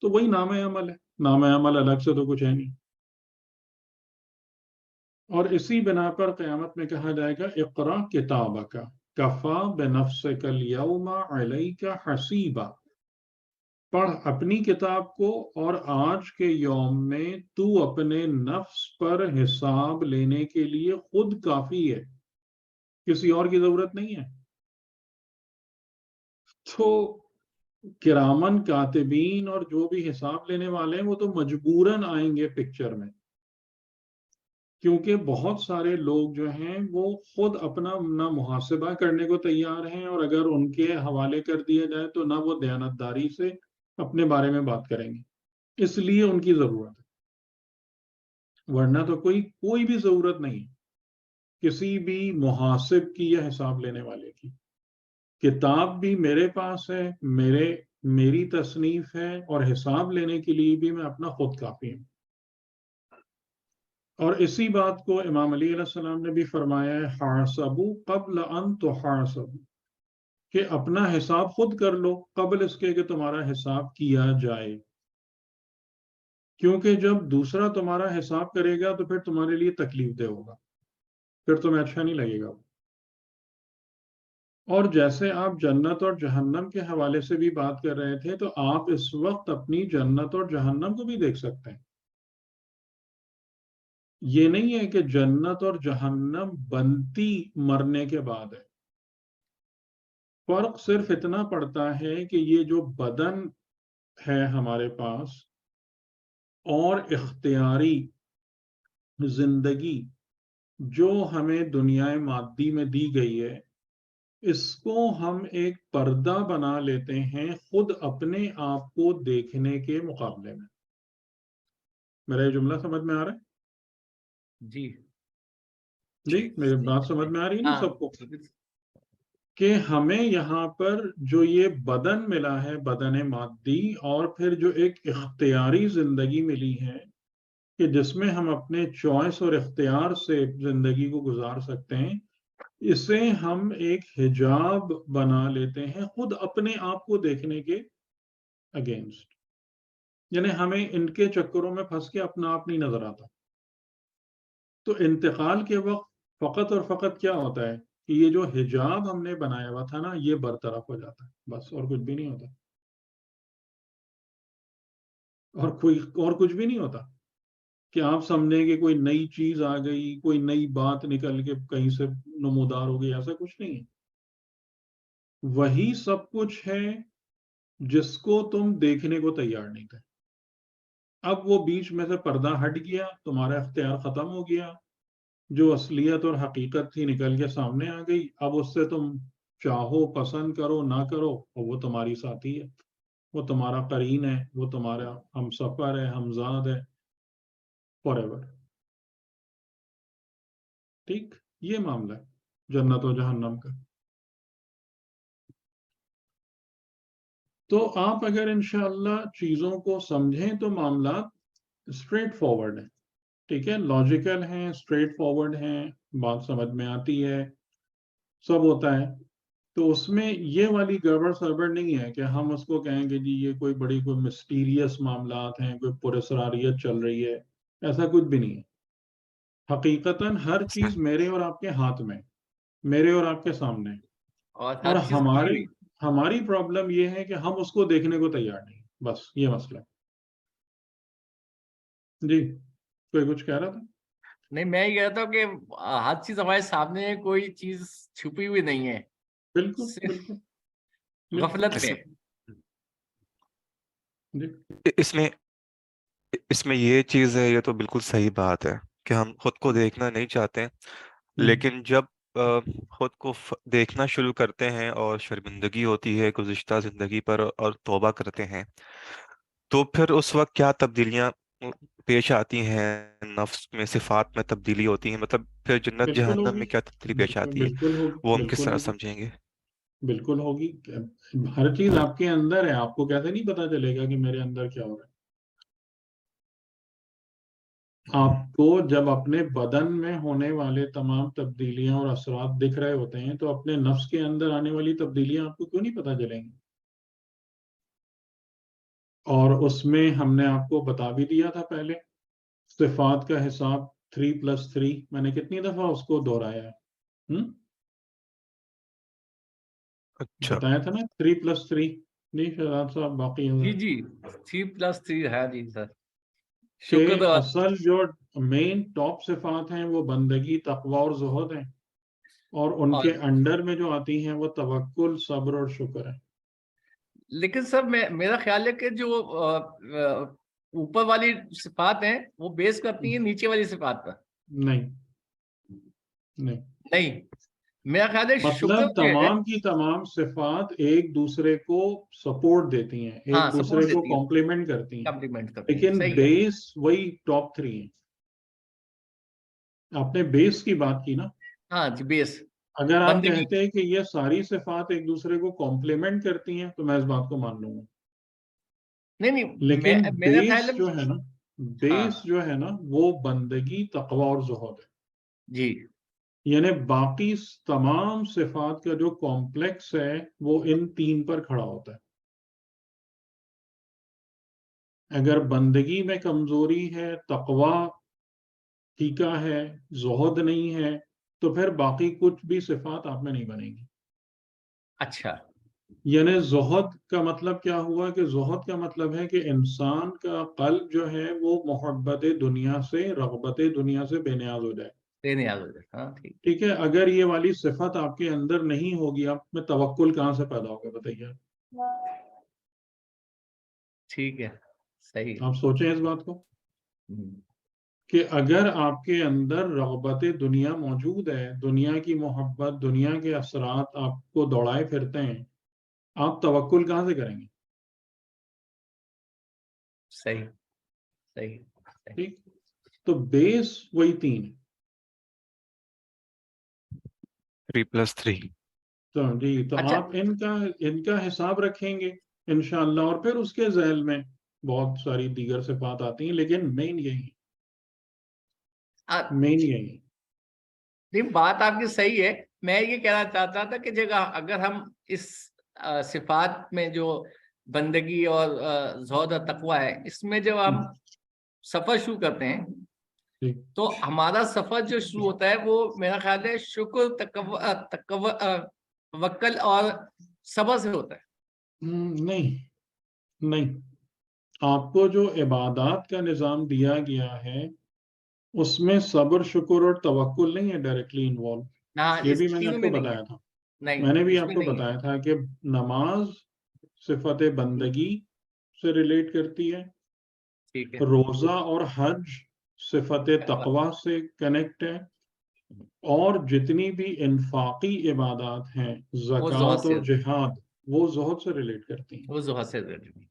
تو وہی نامہ عمل ہے. نامہ عمل الگ سے تو کچھ ہے نہیں. اور اسی بنا پر قیامت میں کہا جائے گا، اقرأ کتابک کفا بنفسک الیوم علیک حسیبا، پڑھ اپنی کتاب کو، اور آج کے یوم میں تو اپنے نفس پر حساب لینے کے لیے خود کافی ہے، کسی اور کی ضرورت نہیں ہے. تو کرامن کاتبین اور جو بھی حساب لینے والے ہیں وہ تو مجبوراً آئیں گے پکچر میں، کیونکہ بہت سارے لوگ جو ہیں وہ خود اپنا نہ محاسبہ کرنے کو تیار ہیں، اور اگر ان کے حوالے کر دیا جائے تو نہ وہ دیانتداری سے اپنے بارے میں بات کریں گے، اس لیے ان کی ضرورت ہے. ورنہ تو کوئی بھی ضرورت نہیں ہے کسی بھی محاسب کی یا حساب لینے والے کی. کتاب بھی میرے پاس ہے، میری تصنیف ہے، اور حساب لینے کے لیے بھی میں اپنا خود کافی ہوں. اور اسی بات کو امام علی علیہ السلام نے بھی فرمایا ہے، حاسبوا قبل ان تحاسبوا، کہ اپنا حساب خود کر لو قبل اس کے کہ تمہارا حساب کیا جائے، کیونکہ جب دوسرا تمہارا حساب کرے گا تو پھر تمہارے لیے تکلیف دہ ہوگا، پھر تمہیں اچھا نہیں لگے گا. اور جیسے آپ جنت اور جہنم کے حوالے سے بھی بات کر رہے تھے، تو آپ اس وقت اپنی جنت اور جہنم کو بھی دیکھ سکتے ہیں. یہ نہیں ہے کہ جنت اور جہنم بنتی مرنے کے بعد ہے. فرق صرف اتنا پڑتا ہے کہ یہ جو بدن ہے ہمارے پاس، اور اختیاری زندگی جو ہمیں دنیا مادی میں دی گئی ہے، اس کو ہم ایک پردہ بنا لیتے ہیں خود اپنے آپ کو دیکھنے کے مقابلے میں. میرا یہ جملہ سمجھ میں آ رہا ہے؟ جی میری بات سمجھ میں آ رہی ہے نا سب کو، کہ ہمیں یہاں پر جو یہ بدن ملا ہے، بدن مادی، اور پھر جو ایک اختیاری زندگی ملی ہے کہ جس میں ہم اپنے چوائس اور اختیار سے زندگی کو گزار سکتے ہیں، اسے ہم ایک حجاب بنا لیتے ہیں خود اپنے آپ کو دیکھنے کے اگینسٹ. یعنی ہمیں ان کے چکروں میں پھنس کے اپنا آپ نہیں نظر آتا. تو انتقال کے وقت فقط اور فقط کیا ہوتا ہے کہ یہ جو حجاب ہم نے بنایا ہوا تھا نا، یہ برطرف ہو جاتا ہے، بس، اور کچھ بھی نہیں ہوتا. اور کچھ بھی نہیں ہوتا کہ آپ سمجھیں کہ کوئی نئی چیز آ گئی، کوئی نئی بات نکل کے کہیں سے نمودار ہو گئی، ایسا کچھ نہیں ہے. وہی سب کچھ ہے جس کو تم دیکھنے کو تیار نہیں تھے. اب وہ بیچ میں سے پردہ ہٹ گیا، تمہارا اختیار ختم ہو گیا، جو اصلیت اور حقیقت تھی نکل کے سامنے آ گئی. اب اس سے تم چاہو پسند کرو نہ کرو، اور وہ تمہاری ساتھی ہے، وہ تمہارا قرین ہے، وہ تمہارا ہم سفر ہے، ہمزاد ہے، فار ایور. ٹھیک، یہ معاملہ ہے جنت و جہنم کا. تو آپ اگر انشاءاللہ چیزوں کو سمجھیں تو معاملات اسٹریٹ فارورڈ ہے, ٹھیک ہے, لاجیکل ہیں, اسٹریٹ فارورڈ ہیں, بات سمجھ میں آتی ہے, سب ہوتا ہے. تو اس میں یہ والی گڑبڑ سڑبڑ نہیں ہے کہ ہم اس کو کہیں گے جی یہ کوئی بڑی کوئی مسٹیریس معاملات ہیں, کوئی پراسراریت چل رہی ہے, ایسا کچھ بھی نہیں ہے. حقیقتاً ہر چیز میرے اور آپ کے ہاتھ میں, میرے اور آپ کے سامنے ہے. اور اور ہر چیز کھلی ہوئی. ہماری پرابلم یہ ہے کہ ہم اس کو دیکھنے کو تیار نہیں, بس یہ مسئلہ ہے. جی کوئی کچھ کہہ رہا تھا؟ نہیں, میں یہ کہتا ہوں کہ ہر چیز ہمارے سامنے ہے, کوئی چیز چھپی ہوئی نہیں ہے, بالکل صرف بالکل غفلت میں. جی اس میں یہ چیز ہے, یہ تو بالکل صحیح بات ہے کہ ہم خود کو دیکھنا نہیں چاہتے, لیکن جب خود کو دیکھنا شروع کرتے ہیں اور شرمندگی ہوتی ہے گزشتہ زندگی پر اور توبہ کرتے ہیں, تو پھر اس وقت کیا تبدیلیاں پیش آتی ہیں, نفس میں صفات میں تبدیلی ہوتی ہے, مطلب پھر جنت بالکل جہنم ہوگی, میں کیا تبدیلی پیش آتی ہے, بالکل ہوگی, وہ ہم کس بالکل طرح ہوگی, سمجھیں گے؟ بالکل ہوگی. ہر چیز آپ کے اندر ہے, آپ کو کیسے نہیں پتا چلے گا کہ میرے اندر کیا ہو رہا ہے. آپ کو جب اپنے بدن میں ہونے والے تمام تبدیلیاں اور اثرات دکھ رہے ہوتے ہیں تو اپنے نفس کے اندر آنے والی تبدیلیاں آپ کو کیوں نہیں پتا چلیں گی؟ اور اس میں ہم نے آپ کو بتا بھی دیا تھا پہلے, صفات کا حساب 3+3, میں نے کتنی دفعہ اس کو دہرایا ہے, اچھا, بتایا تھا نا 3+3. نہیں شہزاد صاحب باقی جی 3+3 ہے جی سر. کہ شکر اصل جو مین ٹاپ صفات ہیں وہ بندگی, تقوی اور زہد ہیں, اور ان کے انڈر میں جو آتی ہیں وہ توکل, صبر اور شکر ہے. لیکن سر میرا خیال ہے کہ جو اوپر والی صفات ہیں وہ بیس کرتی ہیں نیچے والی صفات پر. نہیں نہیں, نہیں, میرا خیال ہے شکر مطلب جو ہے, تمام کی تمام صفات ایک دوسرے کو سپورٹ دیتی ہیں, ہاں ایک دوسرے سپورٹ کو دیتی ہے, کمپلیمنٹ کرتی ہیں, کمپلیمنٹ کرتی ہیں. لیکن صحیح ہے. بیس وہی ٹاپ 3 ہیں. آپ نے بیس کی بات کی نا, ہاں جی, بیس اگر آپ بندگی. کہتے ہیں کہ یہ ساری صفات ایک دوسرے کو کمپلیمنٹ کرتی ہیں تو میں اس بات کو مان لوں گا. نہیں لیکن میرا بیس خیال جو ہے نا, بیس جو ہے نا وہ بندگی, تقوی اور زہد ہے. جی, یعنی باقی تمام صفات کا جو کمپلیکس ہے وہ ان 3 پر کھڑا ہوتا ہے. اگر بندگی میں کمزوری ہے, تقوی ٹھیکا ہے, زہد نہیں ہے, تو پھر باقی کچھ بھی صفات آپ میں نہیں بنے گی. اچھا, یعنی زہد کا مطلب کیا ہوا کہ زہد کا مطلب ہے کہ انسان کا قلب جو ہے وہ محبت دنیا سے, رغبت دنیا سے بے نیاز ہو جائے. یاد ہو جائے. ہاں ٹھیک. ٹھیک ہے, اگر یہ والی صفت آپ کے اندر نہیں ہوگی, آپ میں توکل کہاں سے پیدا ہوگا بتائیے؟ ٹھیک ہے, صحیح. آپ سوچیں اس بات کو کہ اگر آپ کے اندر رغبت دنیا موجود ہے, دنیا کی محبت, دنیا کے اثرات آپ کو دوڑائے پھرتے ہیں, آپ توکل کہاں سے کریں گے؟ صحیح صحیح. ٹھیک, تو بیس وہی 3 ہے. 3+3. تو جی, تو اچھا, آپ ان کا حساب رکھیں گے انشاءاللہ, اور پھر اس کے ذیل میں بہت ساری دیگر صفات آتی ہیں, لیکن مین یہی ہے, مین یہی ہے. نہیں بات آپ کی صحیح ہے. میں یہ کہنا چاہتا تھا کہ جگہ اگر ہم اس صفات میں جو بندگی اور زہد اور تقوی ہے, اس میں جب ہم سفر شروع کرتے ہیں ٹھیک, تو ہمارا سفر جو شروع ہوتا ہے وہ میرا خیال ہے شکر, توکل اور صبر سے ہوتا ہے. نہیں نہیں, آپ کو جو عبادات کا نظام دیا گیا ہے اس میں صبر, شکر اور توکل نہیں ہے ڈائریکٹلی انوالو. یہ اس بھی میں نے چیزوں آپ کو نہیں بتایا ہے. تھا, نہیں, میں نے بھی اس آپ میں کو نہیں ہے. بتایا تھا کہ نماز صفت بندگی سے ریلیٹ کرتی ہے, ٹھیک ہے, روزہ اور حج صفت تقوی سے کنیکٹ ہے, اور جتنی بھی انفاقی عبادات ہیں, وہ زہد زکوٰۃ سے, اور جہاد, وہ زہد سے ریلیٹ کرتی ہیں. وہ زہد سے.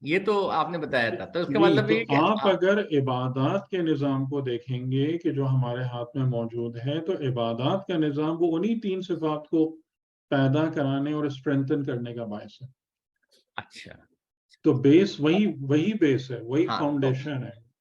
یہ تو آپ نے بتایا تھا, تو اس کا جی, مطلب تو یہ کہ آپ اگر عبادات کے نظام کو دیکھیں گے کہ جو ہمارے ہاتھ میں موجود ہے, تو عبادات کا نظام وہ انہی 3 صفات کو پیدا کرانے اور اسٹرینتھن کرنے کا باعث ہے. اچھا, تو بیس وہی بیس ہے, وہی ہاں, فاؤنڈیشن ہے.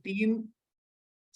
3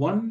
1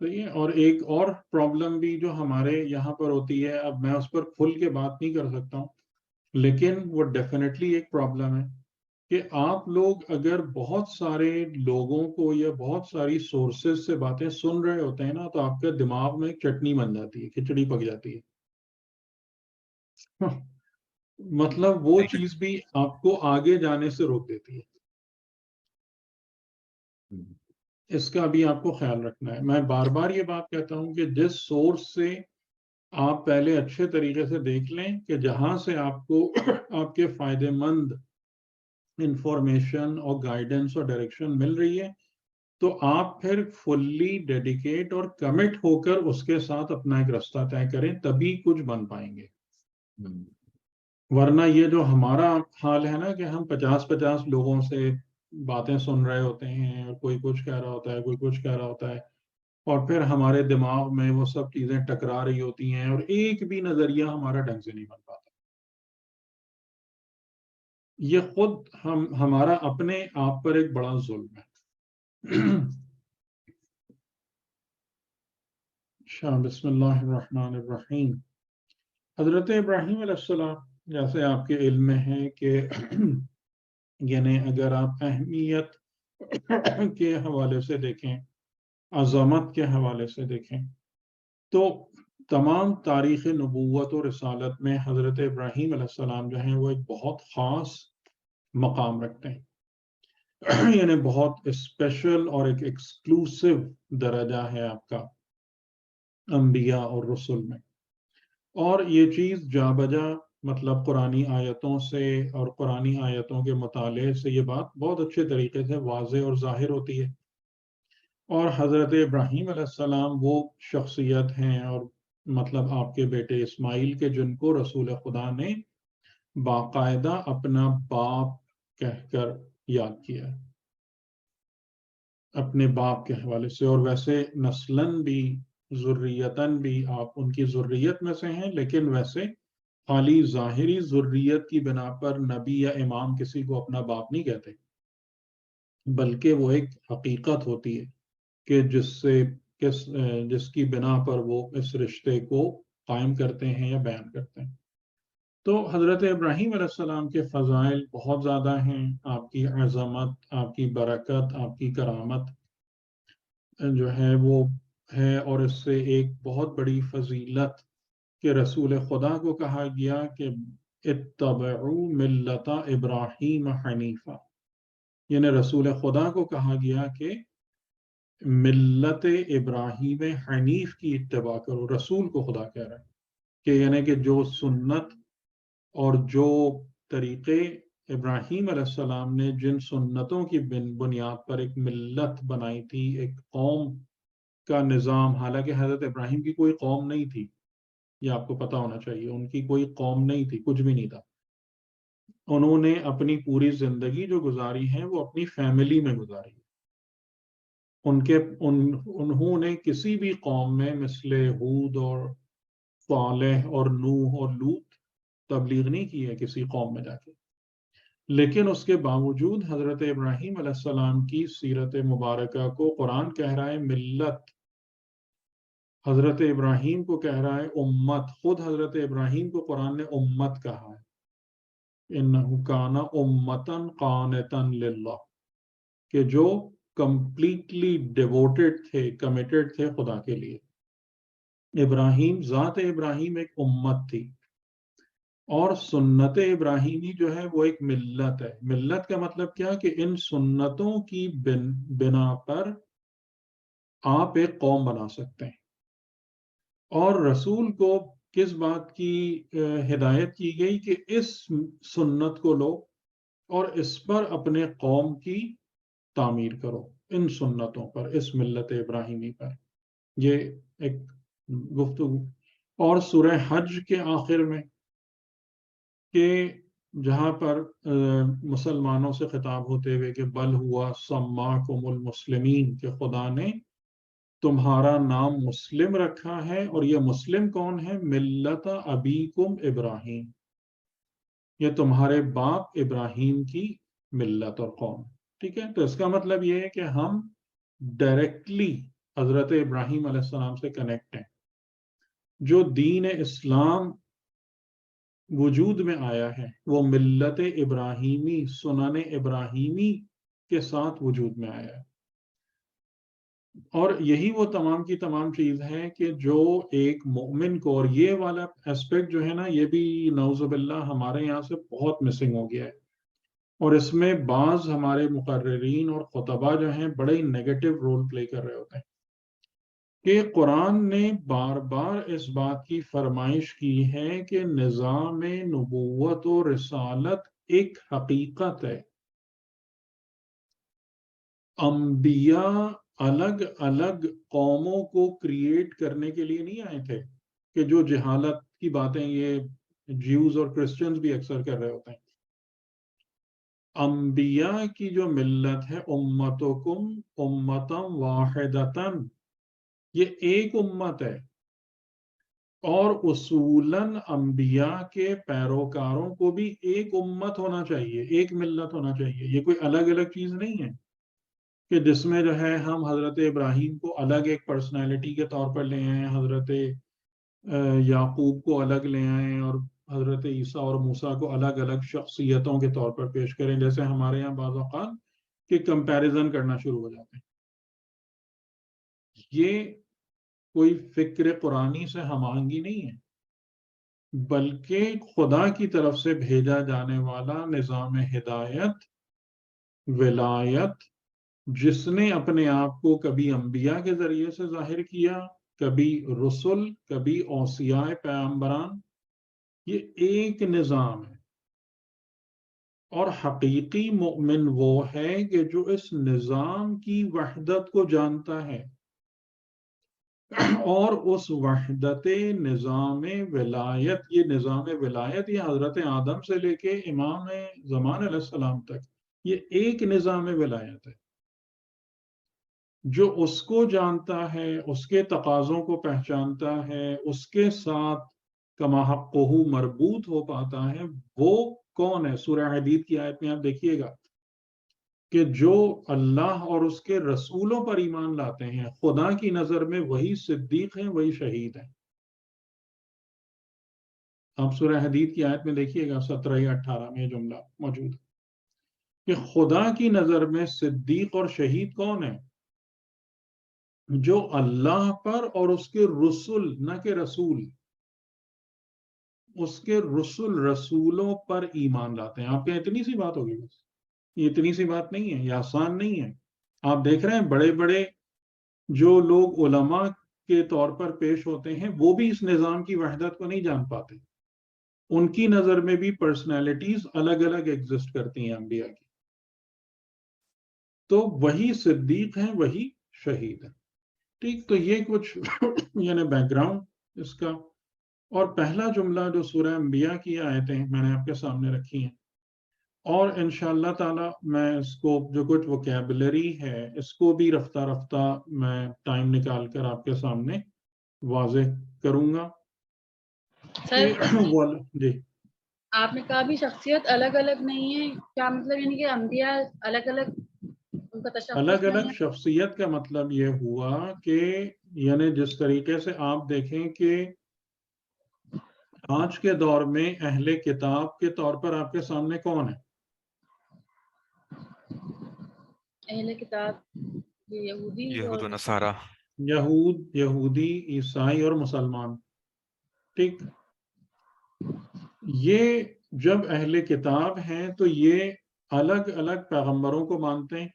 صحیح ہے. اور ایک اور پرابلم بھی جو ہمارے یہاں پر ہوتی ہے، اب میں اس پر کھل کے بات نہیں کر سکتا ہوں، لیکن وہ ڈیفینیٹلی ایک پرابلم ہے کہ آپ لوگ اگر بہت سارے لوگوں کو یا بہت ساری سورسز سے باتیں سن رہے ہوتے ہیں نا، تو آپ کے دماغ میں ایک چٹنی بن جاتی ہے، کھچڑی پک جاتی ہے. مطلب وہ چیز بھی آپ کو آگے جانے سے روک دیتی ہے. اس کا بھی آپ کو خیال رکھنا ہے. میں بار بار یہ بات کہتا ہوں کہ جس سورس سے آپ پہلے اچھے طریقے سے دیکھ لیں کہ جہاں سے آپ کو آپ کے فائدے مند انفارمیشن اور گائیڈنس اور ڈائریکشن مل رہی ہے، تو آپ پھر فلی ڈیڈیکیٹ اور کمٹ ہو کر اس کے ساتھ اپنا ایک راستہ طے کریں، تبھی کچھ بن پائیں گے. ورنہ یہ جو ہمارا حال ہے نا کہ ہم 50 لوگوں سے باتیں سن رہے ہوتے ہیں، اور کوئی کچھ کہہ رہا ہوتا ہے، کوئی کچھ کہہ رہا ہوتا ہے، اور پھر ہمارے دماغ میں وہ سب چیزیں ٹکرا رہی ہوتی ہیں اور ایک بھی نظریہ ہمارا ڈھنگ سے نہیں بن پاتا. یہ خود ہمارا اپنے آپ پر ایک بڑا ظلم ہے. بسم اللہ الرحمن الرحیم. حضرت ابراہیم علیہ السلام جیسے آپ کے علم میں ہے کہ یعنی اگر آپ اہمیت کے حوالے سے دیکھیں، عظمت کے حوالے سے دیکھیں، تو تمام تاریخ نبوت و رسالت میں حضرت ابراہیم علیہ السلام جو ہیں وہ ایک بہت خاص مقام رکھتے ہیں. یعنی بہت اسپیشل اور ایک ایکسکلوسیو درجہ ہے آپ کا انبیاء اور رسل میں. اور یہ چیز جا بجا مطلب قرآنی آیتوں سے اور قرآنی آیتوں کے مطالعے سے یہ بات بہت اچھے طریقے سے واضح اور ظاہر ہوتی ہے. اور حضرت ابراہیم علیہ السلام وہ شخصیت ہیں، اور مطلب آپ کے بیٹے اسماعیل کے، جن کو رسول خدا نے باقاعدہ اپنا باپ کہہ کر یاد کیا ہے اپنے باپ کے حوالے سے. اور ویسے نسلاً بھی ذریتاً بھی آپ ان کی ذریت میں سے ہیں، لیکن ویسے خالی ظاہری ذریت کی بنا پر نبی یا امام کسی کو اپنا باپ نہیں کہتے، بلکہ وہ ایک حقیقت ہوتی ہے کہ جس کی بنا پر وہ اس رشتے کو قائم کرتے ہیں یا بیان کرتے ہیں. تو حضرت ابراہیم علیہ السلام کے فضائل بہت زیادہ ہیں. آپ کی عظمت، آپ کی برکت، آپ کی کرامت جو ہے وہ ہے. اور اس سے ایک بہت بڑی فضیلت کہ رسول خدا کو کہا گیا کہ اتبعوا ملت ابراہیم حنیفہ، یعنی رسول خدا کو کہا گیا کہ ملت ابراہیم حنیف کی اتباع کرو. رسول کو خدا کہہ رہا ہے کہ یعنی کہ جو سنت اور جو طریقے ابراہیم علیہ السلام نے جن سنتوں کی بنیاد پر ایک ملت بنائی تھی، ایک قوم کا نظام، حالانکہ حضرت ابراہیم کی کوئی قوم نہیں تھی، یہ آپ کو پتہ ہونا چاہیے، ان کی کوئی قوم نہیں تھی، کچھ بھی نہیں تھا. انہوں نے اپنی پوری زندگی جو گزاری ہے وہ اپنی فیملی میں گزاری. انہوں نے کسی بھی قوم میں مثل ہود اور صالح اور نوح اور لوط تبلیغ نہیں کی ہے کسی قوم میں جا کے. لیکن اس کے باوجود حضرت ابراہیم علیہ السلام کی سیرت مبارکہ کو قرآن کہہ رہا ہے ملت، حضرت ابراہیم کو کہہ رہا ہے امت. خود حضرت ابراہیم کو قرآن نے امت کہا ہے، انہ کان امتن قانتن للہ، کہ جو کمپلیٹلی ڈیووٹڈ تھے، کمیٹڈ تھے خدا کے لیے. ابراہیم، ذات ابراہیم ایک امت تھی، اور سنت ابراہیمی جو ہے وہ ایک ملت ہے. ملت کا مطلب کیا کہ ان سنتوں کی بنا پر آپ ایک قوم بنا سکتے ہیں. اور رسول کو کس بات کی ہدایت کی گئی کہ اس سنت کو لو اور اس پر اپنے قوم کی تعمیر کرو، ان سنتوں پر، اس ملت ابراہیمی پر. یہ ایک گفتگو. اور سورہ حج کے آخر میں کہ جہاں پر مسلمانوں سے خطاب ہوتے ہوئے کہ بل ہوا سماکم المسلمین، کہ خدا نے تمہارا نام مسلم رکھا ہے. اور یہ مسلم کون ہے؟ ملت ابیکم ابراہیم، یہ تمہارے باپ ابراہیم کی ملت اور قوم. ٹھیک ہے، تو اس کا مطلب یہ ہے کہ ہم ڈائریکٹلی حضرت ابراہیم علیہ السلام سے کنیکٹ ہیں. جو دین اسلام وجود میں آیا ہے وہ ملت ابراہیمی، سنن ابراہیمی کے ساتھ وجود میں آیا ہے. اور یہی وہ تمام کی تمام چیز ہے کہ جو ایک مومن کو، اور یہ والا اسپیکٹ جو ہے نا، یہ بھی نعوذ باللہ ہمارے یہاں سے بہت مسنگ ہو گیا ہے. اور اس میں بعض ہمارے مقررین اور خطبہ جو ہیں بڑے ہی نیگیٹو رول پلے کر رہے ہوتے ہیں کہ قرآن نے بار بار اس بات کی فرمائش کی ہے کہ نظام نبوت و رسالت ایک حقیقت ہے. انبیاء الگ الگ قوموں کو کریٹ کرنے کے لیے نہیں آئے تھے، کہ جو جہالت کی باتیں یہ جیوز اور کرسچنز بھی اکثر کر رہے ہوتے ہیں. انبیاء کی جو ملت ہے، امتکم امتم واحدتن، یہ ایک امت ہے. اور اصولاً انبیاء کے پیروکاروں کو بھی ایک امت ہونا چاہیے، ایک ملت ہونا چاہیے. یہ کوئی الگ الگ چیز نہیں ہے کہ جس میں جو ہے ہم حضرت ابراہیم کو الگ ایک پرسنالٹی کے طور پر لے آئیں، حضرت یعقوب کو الگ لے آئیں، اور حضرت عیسیٰ اور موسیٰ کو الگ الگ شخصیتوں کے طور پر پیش کریں، جیسے ہمارے یہاں بعض اوقات کہ کمپیریزن کرنا شروع ہو جاتے ہیں. یہ کوئی فکر قرآنی سے ہم آہنگی نہیں ہے، بلکہ خدا کی طرف سے بھیجا جانے والا نظام ہدایت، ولایت، جس نے اپنے آپ کو کبھی انبیاء کے ذریعے سے ظاہر کیا، کبھی رسل، کبھی اوصیاء پیغمبران. یہ ایک نظام ہے. اور حقیقی مومن وہ ہے کہ جو اس نظام کی وحدت کو جانتا ہے اور اس وحدت نظام ولایت، یہ نظام ولایت یہ حضرت آدم سے لے کے امام زمان علیہ السلام تک یہ ایک نظام ولایت ہے. جو اس کو جانتا ہے، اس کے تقاضوں کو پہچانتا ہے، اس کے ساتھ کما حقہ مربوط ہو پاتا ہے، وہ کون ہے؟ سورہ حدید کی آیت میں آپ دیکھیے گا کہ جو اللہ اور اس کے رسولوں پر ایمان لاتے ہیں، خدا کی نظر میں وہی صدیق ہیں، وہی شہید ہیں. آپ سورہ حدید کی آیت میں دیکھیے گا 17 یا 18 میں یہ جملہ موجود ہے کہ خدا کی نظر میں صدیق اور شہید کون ہے؟ جو اللہ پر اور اس کے رسول، نہ کہ رسول، اس کے رسولوں پر ایمان لاتے ہیں. آپ کے اتنی سی بات ہوگی، بس یہ اتنی سی بات نہیں ہے، یہ آسان نہیں ہے. آپ دیکھ رہے ہیں بڑے بڑے جو لوگ علماء کے طور پر پیش ہوتے ہیں، وہ بھی اس نظام کی وحدت کو نہیں جان پاتے. ان کی نظر میں بھی پرسنالٹیز الگ الگ ایگزسٹ کرتی ہیں انبیاء کی. تو وہی صدیق ہیں، وہی شہید ہیں. ٹھیک، تو یہ کچھ یعنی بیک گراؤنڈ اس کا. اور پہلا جملہ جو سورہ انبیاء کی آیتیں میں نے آپ کے سامنے رکھی ہیں، اور انشاءاللہ تعالی میں اس کو جو کچھ ووکیبلری ہے اس کو بھی رفتہ رفتہ میں ٹائم نکال کر آپ کے سامنے واضح کروں گا. سر جی، آپ نے کہا بھی شخصیت الگ الگ نہیں ہے، کیا مطلب یعنی کہ انبیاء الگ الگ ان کا تشخص الگ نہیں الگ ہے؟ شخصیت کا مطلب یہ ہوا کہ یعنی جس طریقے سے آپ دیکھیں کہ آج کے دور میں اہل کتاب کے طور پر آپ کے سامنے کون ہے؟ اہل کتاب یہودی یہود اور و نصارہ. یہودی، عیسائی اور مسلمان. ٹھیک، یہ جب اہل کتاب ہیں تو یہ الگ الگ پیغمبروں کو مانتے ہیں.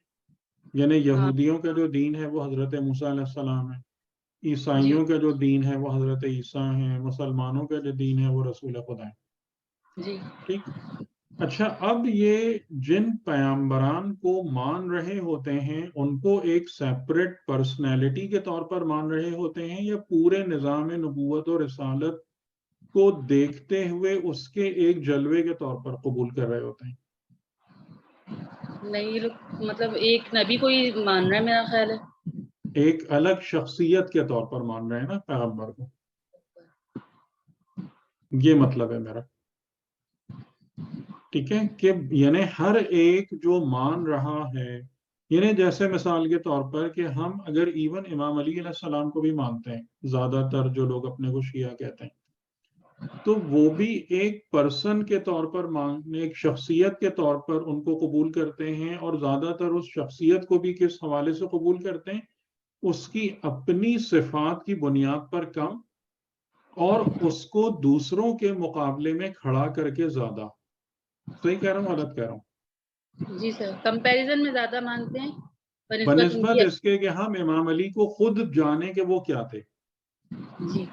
یعنی یہودیوں کا جو دین ہے وہ حضرت موسیٰ علیہ السلام ہے، عیسائیوں کا جو دین ہے وہ حضرت عیسیٰ ہیں، مسلمانوں کا جو دین ہے وہ رسول خدا ہے. جی ٹھیک، اچھا، اب یہ جن پیغمبران کو مان رہے ہوتے ہیں ان کو ایک سیپریٹ پرسنالٹی کے طور پر مان رہے ہوتے ہیں، یا پورے نظام نبوت اور رسالت کو دیکھتے ہوئے اس کے ایک جلوے کے طور پر قبول کر رہے ہوتے ہیں؟ نہیں، یہ لوگ مطلب ایک نبی کو ہی مان رہا ہے میرا خیال ہے. ایک الگ شخصیت کے طور پر مان رہے ہیں نا پیغمبر کو، یہ مطلب ہے میرا. ٹھیک ہے، کہ یعنی ہر ایک جو مان رہا ہے یعنی جیسے مثال کے طور پر کہ ہم اگر ایون امام علی علیہ السلام کو بھی مانتے ہیں، زیادہ تر جو لوگ اپنے کو شیعہ کہتے ہیں، تو وہ بھی ایک پرسن کے طور پر ماننے، ایک شخصیت کے طور پر ان کو قبول کرتے ہیں، اور زیادہ تر اس شخصیت کو بھی کس حوالے سے قبول کرتے ہیں؟ اس کی اپنی صفات کی بنیاد پر کم، اور اس کو دوسروں کے مقابلے میں کھڑا کر کے زیادہ. صحیح کہہ رہا ہوں غلط کہہ رہا ہوں؟ جی سر، کمپیریزن میں زیادہ مانتے ہیں بنسبت اس کے کہ ہم امام علی کو خود جانے کہ وہ کیا تھے. جی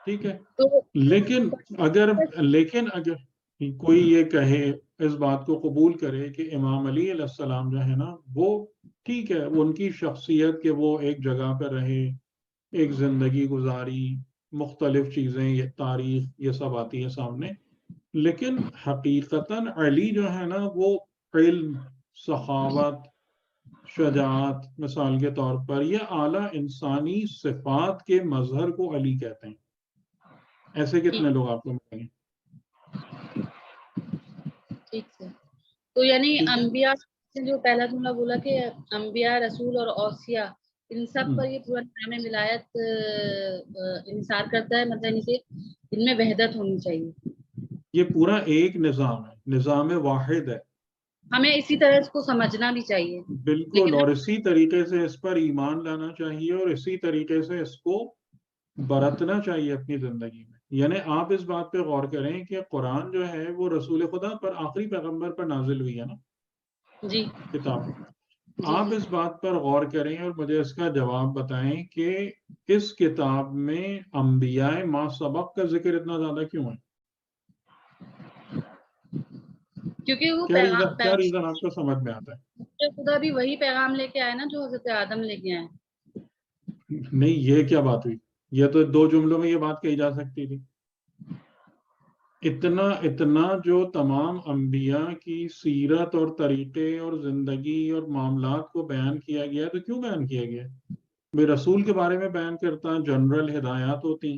ٹھیک ہے. تو لیکن اگر کوئی یہ کہے، اس بات کو قبول کرے کہ امام علی علیہ السلام جو ہے نا، وہ ٹھیک ہے، ان کی شخصیت کہ وہ ایک جگہ پہ رہے، ایک زندگی گزاری، مختلف چیزیں، یہ تاریخ یہ سب آتی ہے سامنے، لیکن حقیقتاً علی جو ہے نا وہ علم، سخاوت، شجاعت، مثال کے طور پر یہ اعلیٰ انسانی صفات کے مظہر کو علی کہتے ہیں. ایسے کتنے لوگ آپ کو ملیں گے؟ ٹھیک ہے. تو یعنی ٹھیک ہے؟ انبیاء سے جو پہلا جملہ بولا کہ انبیاء، رسول اور اوصیاء، ان سب پر یہ پورا نظام ولایت انحصار کرتا ہے، مطلب ان کے ان میں وحدت ہونی چاہیے. یہ پورا ایک نظام ہے، نظام واحد ہے. ہمیں اسی طرح اس کو سمجھنا بھی چاہیے. بالکل، اور اسی طریقے سے اس پر ایمان لانا چاہیے، اور اسی طریقے سے اس کو برتنا چاہیے اپنی زندگی میں. یعنی آپ اس بات پہ غور کریں کہ قرآن جو ہے وہ رسول خدا پر، آخری پیغمبر پر نازل ہوئی ہے نا جی کتاب. جی آپ اس بات پر غور کریں اور مجھے اس کا جواب بتائیں کہ اس کتاب میں انبیاء ما سبق کا ذکر اتنا زیادہ کیوں ہے؟ کیونکہ وہ کیا ریزن آپ کو سمجھ میں آتا ہے؟ خدا بھی وہی پیغام لے کے آئے نا جو حضرت آدم لے کے آئے. نہیں، یہ کیا بات ہوئی؟ یہ تو 2 جملوں میں یہ بات کہی جا سکتی تھی. اتنا جو تمام انبیاء کی سیرت اور طریقے اور زندگی اور معاملات کو بیان کیا گیا، تو کیوں بیان کیا گیا؟ بھئی رسول کے بارے میں بیان کرتا، جنرل ہدایات ہوتی،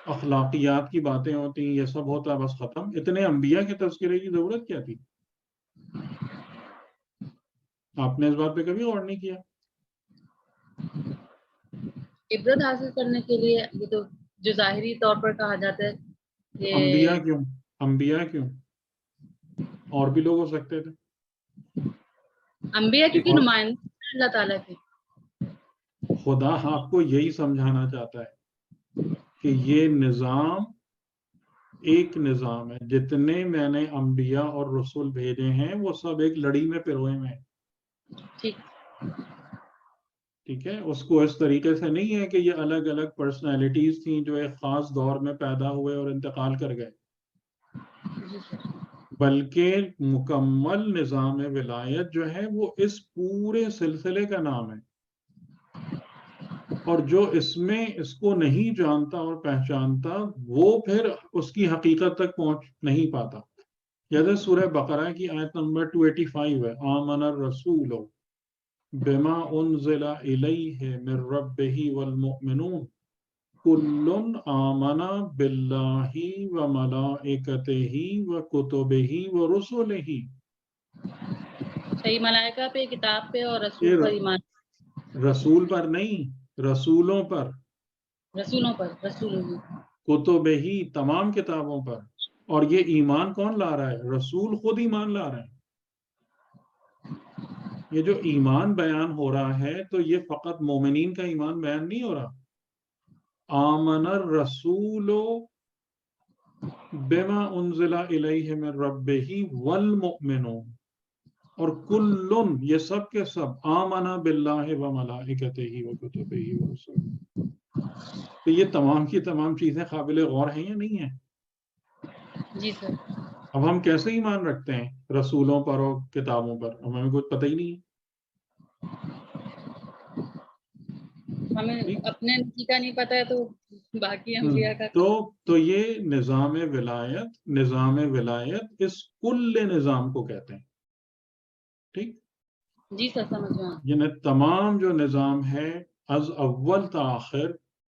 اخلاقیات کی باتیں ہوتی، یہ سب ہوتا، بس ختم. اتنے انبیاء کے تذکرے کی ضرورت کیا تھی؟ آپ نے اس بات پہ کبھی غور نہیں کیا؟ عبرت حاصل کرنے کے لیے. یہ تو جو ظاہری طور پر کہا جاتا ہے کہ انبیاء کیوں؟ اور بھی لوگ ہو سکتے تھے. انبیاء کیونکہ نمائندے اللہ تعالیٰ کے. خدا آپ کو یہی سمجھانا چاہتا ہے کہ یہ نظام ایک نظام ہے. جتنے میں نے انبیاء اور رسول بھیجے ہیں وہ سب ایک لڑی میں پروئے میں. ٹھیک ہے. اس کو اس طریقے سے نہیں ہے کہ یہ الگ الگ پرسنالٹیز تھیں جو ایک خاص دور میں پیدا ہوئے اور انتقال کر گئے، بلکہ مکمل نظام ولایت جو ہے وہ اس پورے سلسلے کا نام ہے. اور جو اس میں اس کو نہیں جانتا اور پہچانتا، وہ پھر اس کی حقیقت تک پہنچ نہیں پاتا. جیسے سورہ بقرہ کی آیت نمبر 285 ہے، آمن الرسول بما انزل الیہ من ربہ والمؤمنون کل آمن باللہ وملائکتہ وکتبہ ورسلہ. صحیح، ملائکہ پہ، کتاب پہ اور رسول پر ایمان. رسول پر نہیں، رسولوں پر، رسولوں پر، رسولوں پر، کتبہ تمام کتابوں پر. اور یہ ایمان کون لا رہا ہے؟ رسول خود ایمان لا رہے ہیں. یہ جو ایمان بیان ہو رہا ہے تو یہ فقط مومنین کا ایمان بیان نہیں ہو رہا. آمن الرسول بما انزل الیہ من ربہ والمؤمنون، اور کلن، یہ سب کے سب، آمن باللہ وملائکتہ وکتبہ ورسلہ. تو یہ تمام کی تمام چیزیں قابل غور ہیں یا نہیں ہیں؟ جی سر. اب ہم کیسے ایمان رکھتے ہیں رسولوں پر اور کتابوں پر؟ ہمیں کچھ پتہ ہی نہیں ہے. ہمیں اپنے نبی کا نہیں پتا ہے تو باقی انبیاء کا تو یہ نظام ولایت اس کل نظام کو کہتے ہیں. ٹھیک. جی سر سمجھ گیا. یعنی تمام جو نظام ہے از اول تا آخر،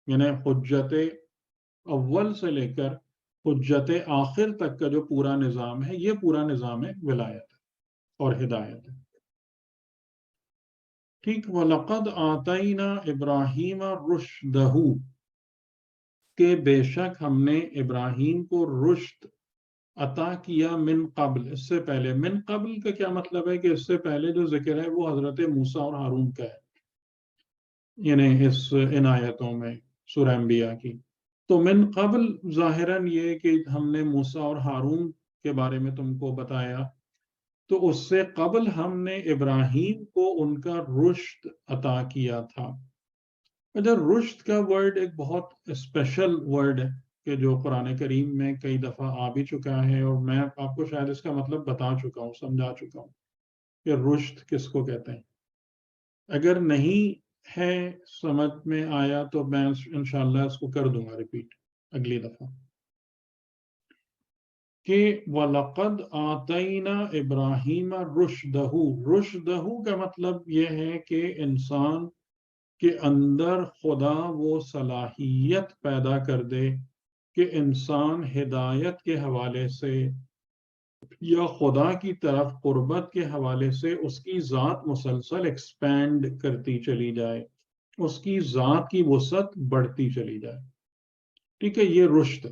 یعنی حجت اول سے لے کر حجت آخر تک کا جو پورا نظام ہے، یہ پورا نظام ولایت ہے اور ہدایت ہے. ٹھیک. وَلَقَدْ آتَيْنَا إِبْرَاهِيمَ رُشْدَهُ کہ بے شک ہم نے ابراہیم کو رشد عطا کیا من قبل، اس سے پہلے. من قبل کا کیا مطلب ہے کہ اس سے پہلے جو ذکر ہے وہ حضرت موسیٰ اور ہارون کا ہے، یعنی ان آیتوں میں سورہ انبیاء کی. تو من قبل ظاہراً یہ کہ ہم نے موسیٰ اور ہارون کے بارے میں تم کو بتایا، تو اس سے قبل ہم نے ابراہیم کو ان کا رشد عطا کیا تھا. اچھا، رشد کا ورڈ ایک بہت اسپیشل ورڈ ہے کہ جو قرآن کریم میں کئی دفعہ آ بھی چکا ہے، اور میں آپ کو شاید اس کا مطلب بتا چکا ہوں، سمجھا چکا ہوں کہ رشد کس کو کہتے ہیں. اگر نہیں ہے سمجھ میں آیا تو میں انشاءاللہ اس کو کر دوں گا ریپیٹ اگلی دفعہ. کہ وَلَقَدْ آتَيْنَا إِبْرَاهِيمَ رُشْدَهُ، رشدہ کا مطلب یہ ہے کہ انسان کے اندر خدا وہ صلاحیت پیدا کر دے کہ انسان ہدایت کے حوالے سے یا خدا کی طرف قربت کے حوالے سے اس کی ذات مسلسل ایکسپینڈ کرتی چلی جائے، اس کی ذات کی وسعت بڑھتی چلی جائے. ٹھیک ہے، یہ رشد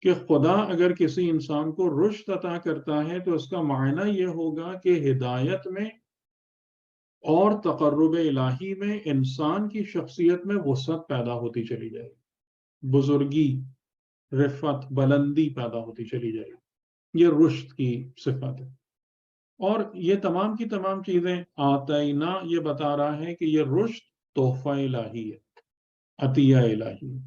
کہ خدا اگر کسی انسان کو رشد عطا کرتا ہے تو اس کا معنی یہ ہوگا کہ ہدایت میں اور تقرب الہی میں انسان کی شخصیت میں وسعت پیدا ہوتی چلی جائے، بزرگی، رفعت، بلندی پیدا ہوتی چلی جائے. یہ رشد کی صفت ہے. اور یہ تمام کی تمام چیزیں آتینا یہ بتا رہا ہے کہ یہ رشد تحفہ الہی ہے، عطیہ الہی ہے.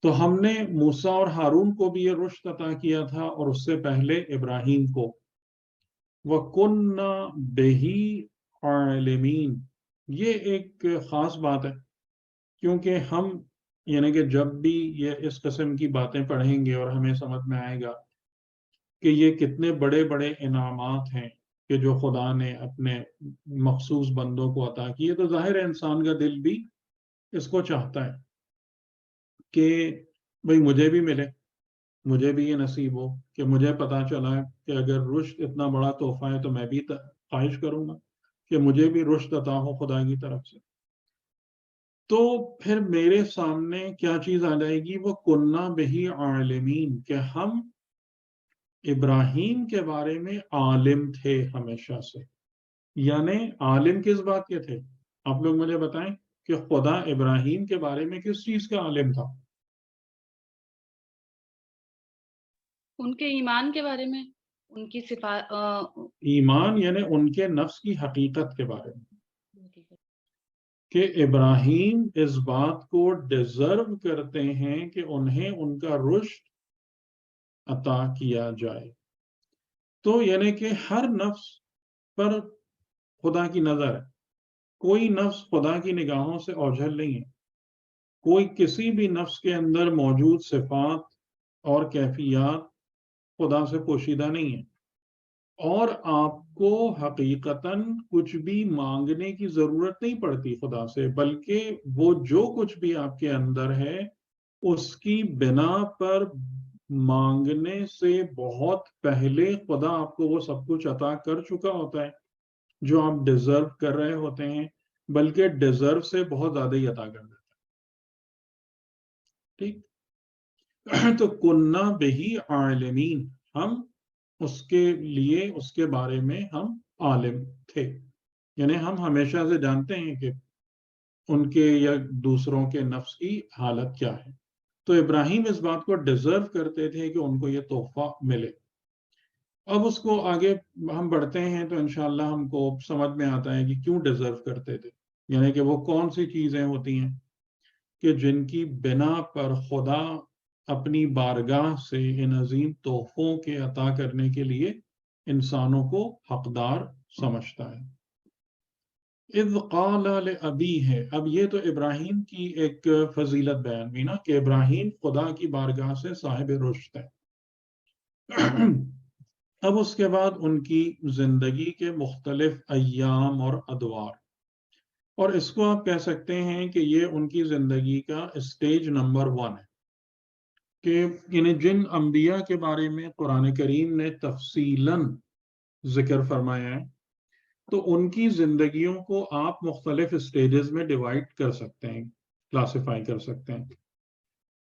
تو ہم نے موسیٰ اور ہارون کو بھی یہ رشد عطا کیا تھا، اور اس سے پہلے ابراہیم کو. وَكُنَّا بِهِ عالمین، یہ ایک خاص بات ہے، کیونکہ ہم یعنی کہ جب بھی یہ اس قسم کی باتیں پڑھیں گے اور ہمیں سمجھ میں آئے گا کہ یہ کتنے بڑے بڑے انعامات ہیں کہ جو خدا نے اپنے مخصوص بندوں کو عطا کیے، تو ظاہر ہے انسان کا دل بھی اس کو چاہتا ہے کہ بھئی مجھے بھی ملے، مجھے بھی یہ نصیب ہو، کہ مجھے پتا چلا کہ اگر رشد اتنا بڑا تحفہ ہے تو میں بھی خواہش کروں گا کہ مجھے بھی رشد عطا ہو خدا کی طرف سے. تو پھر میرے سامنے کیا چیز آ جائے گی؟ وہ کنّا بہی عالمین، کہ ہم ابراہیم کے بارے میں عالم تھے ہمیشہ سے. یعنی عالم کس بات کے تھے؟ آپ لوگ مجھے بتائیں کہ خدا ابراہیم کے بارے میں کس چیز کا عالم تھا؟ ان کے ایمان کے بارے میں، ان کی صفات، ایمان یعنی ان کے نفس کی حقیقت کے بارے میں، کہ ابراہیم اس بات کو ڈیزرو کرتے ہیں کہ انہیں ان کا رشد عطا کیا جائے. تو یعنی کہ ہر نفس پر خدا کی نظر ہے، کوئی نفس خدا کی نگاہوں سے اوجھل نہیں ہے، کوئی کسی بھی نفس کے اندر موجود صفات اور کیفیات خدا سے پوشیدہ نہیں ہے. اور آپ کو حقیقتاً کچھ بھی مانگنے کی ضرورت نہیں پڑتی خدا سے، بلکہ وہ جو کچھ بھی آپ کے اندر ہے اس کی بنا پر مانگنے سے بہت پہلے خدا آپ کو وہ سب کچھ عطا کر چکا ہوتا ہے جو آپ ڈیزرو کر رہے ہوتے ہیں، بلکہ ڈیزرو سے بہت زیادہ ہی عطا کر دیتا ہے. ٹھیک، تو کنّا بہی عالمین، ہم اس کے لیے اس کے بارے میں ہم عالم تھے، یعنی ہم ہمیشہ سے جانتے ہیں کہ ان کے یا دوسروں کے نفس کی حالت کیا ہے. تو ابراہیم اس بات کو ڈیزرو کرتے تھے کہ ان کو یہ تحفہ ملے. اب اس کو آگے ہم بڑھتے ہیں تو انشاءاللہ ہم کو سمجھ میں آتا ہے کہ کیوں ڈیزرو کرتے تھے، یعنی کہ وہ کون سی چیزیں ہوتی ہیں کہ جن کی بنا پر خدا اپنی بارگاہ سے ان عظیم تحفوں کے عطا کرنے کے لیے انسانوں کو حقدار سمجھتا ہے. اذ قال لأبیہ، اب یہ تو ابراہیم کی ایک فضیلت بیان ہوئی نا کہ ابراہیم خدا کی بارگاہ سے صاحب رشد ہے. اب اس کے بعد ان کی زندگی کے مختلف ایام اور ادوار، اور اس کو آپ کہہ سکتے ہیں کہ یہ ان کی زندگی کا اسٹیج نمبر 1 ہے، کہ یعنی جن انبیاء کے بارے میں قرآن کریم نے تفصیلاً ذکر فرمایا ہے تو ان کی زندگیوں کو آپ مختلف اسٹیجز میں ڈیوائڈ کر سکتے ہیں، کلاسیفائی کر سکتے ہیں.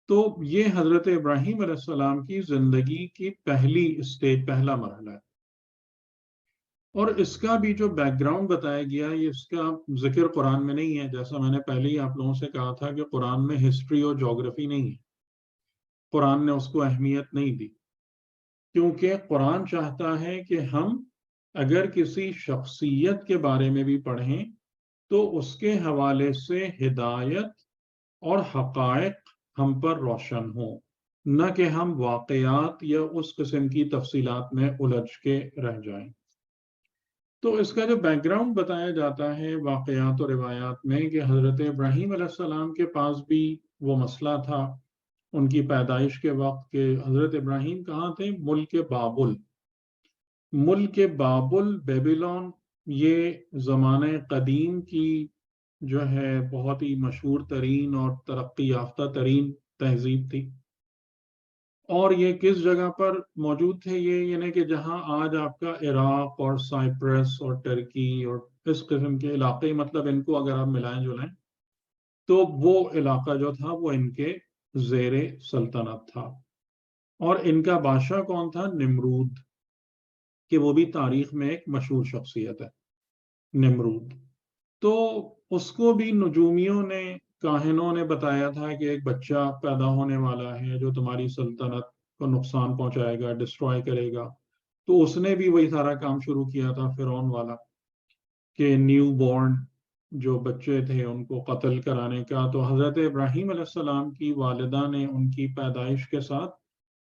تو یہ حضرت ابراہیم علیہ السلام کی زندگی کی پہلی اسٹیج، پہلا مرحلہ ہے. اور اس کا بھی جو بیک گراؤنڈ بتایا گیا، یہ اس کا ذکر قرآن میں نہیں ہے. جیسا میں نے پہلے ہی آپ لوگوں سے کہا تھا کہ قرآن میں ہسٹری اور جغرافی نہیں ہے، قرآن نے اس کو اہمیت نہیں دی، کیونکہ قرآن چاہتا ہے کہ ہم اگر کسی شخصیت کے بارے میں بھی پڑھیں تو اس کے حوالے سے ہدایت اور حقائق ہم پر روشن ہوں، نہ کہ ہم واقعات یا اس قسم کی تفصیلات میں الجھ کے رہ جائیں. تو اس کا جو بیک گراؤنڈ بتایا جاتا ہے واقعات اور روایات میں کہ حضرت ابراہیم علیہ السلام کے پاس بھی وہ مسئلہ تھا ان کی پیدائش کے وقت کہ حضرت ابراہیم کہاں تھے؟ ملک بابل. ملک بابل، بیبیلون، یہ زمانہ قدیم کی جو ہے بہت ہی مشہور ترین اور ترقی یافتہ ترین تہذیب تھی. اور یہ کس جگہ پر موجود تھے؟ یہ یعنی کہ جہاں آج آپ کا عراق اور سائپرس اور ٹرکی اور اس قسم کے علاقے، مطلب ان کو اگر آپ ملائیں جلائیں تو وہ علاقہ جو تھا وہ ان کے زیر سلطنت تھا. اور ان کا بادشاہ کون تھا؟ نمرود، کہ وہ بھی تاریخ میں ایک مشہور شخصیت ہے، نمرود. تو اس کو بھی نجومیوں نے، کاہنوں نے بتایا تھا کہ ایک بچہ پیدا ہونے والا ہے جو تمہاری سلطنت کو نقصان پہنچائے گا، ڈسٹروائے کرے گا. تو اس نے بھی وہی سارا کام شروع کیا تھا فرعون والا، کہ نیو بورن جو بچے تھے ان کو قتل کرانے کا. تو حضرت ابراہیم علیہ السلام کی والدہ نے ان کی پیدائش کے ساتھ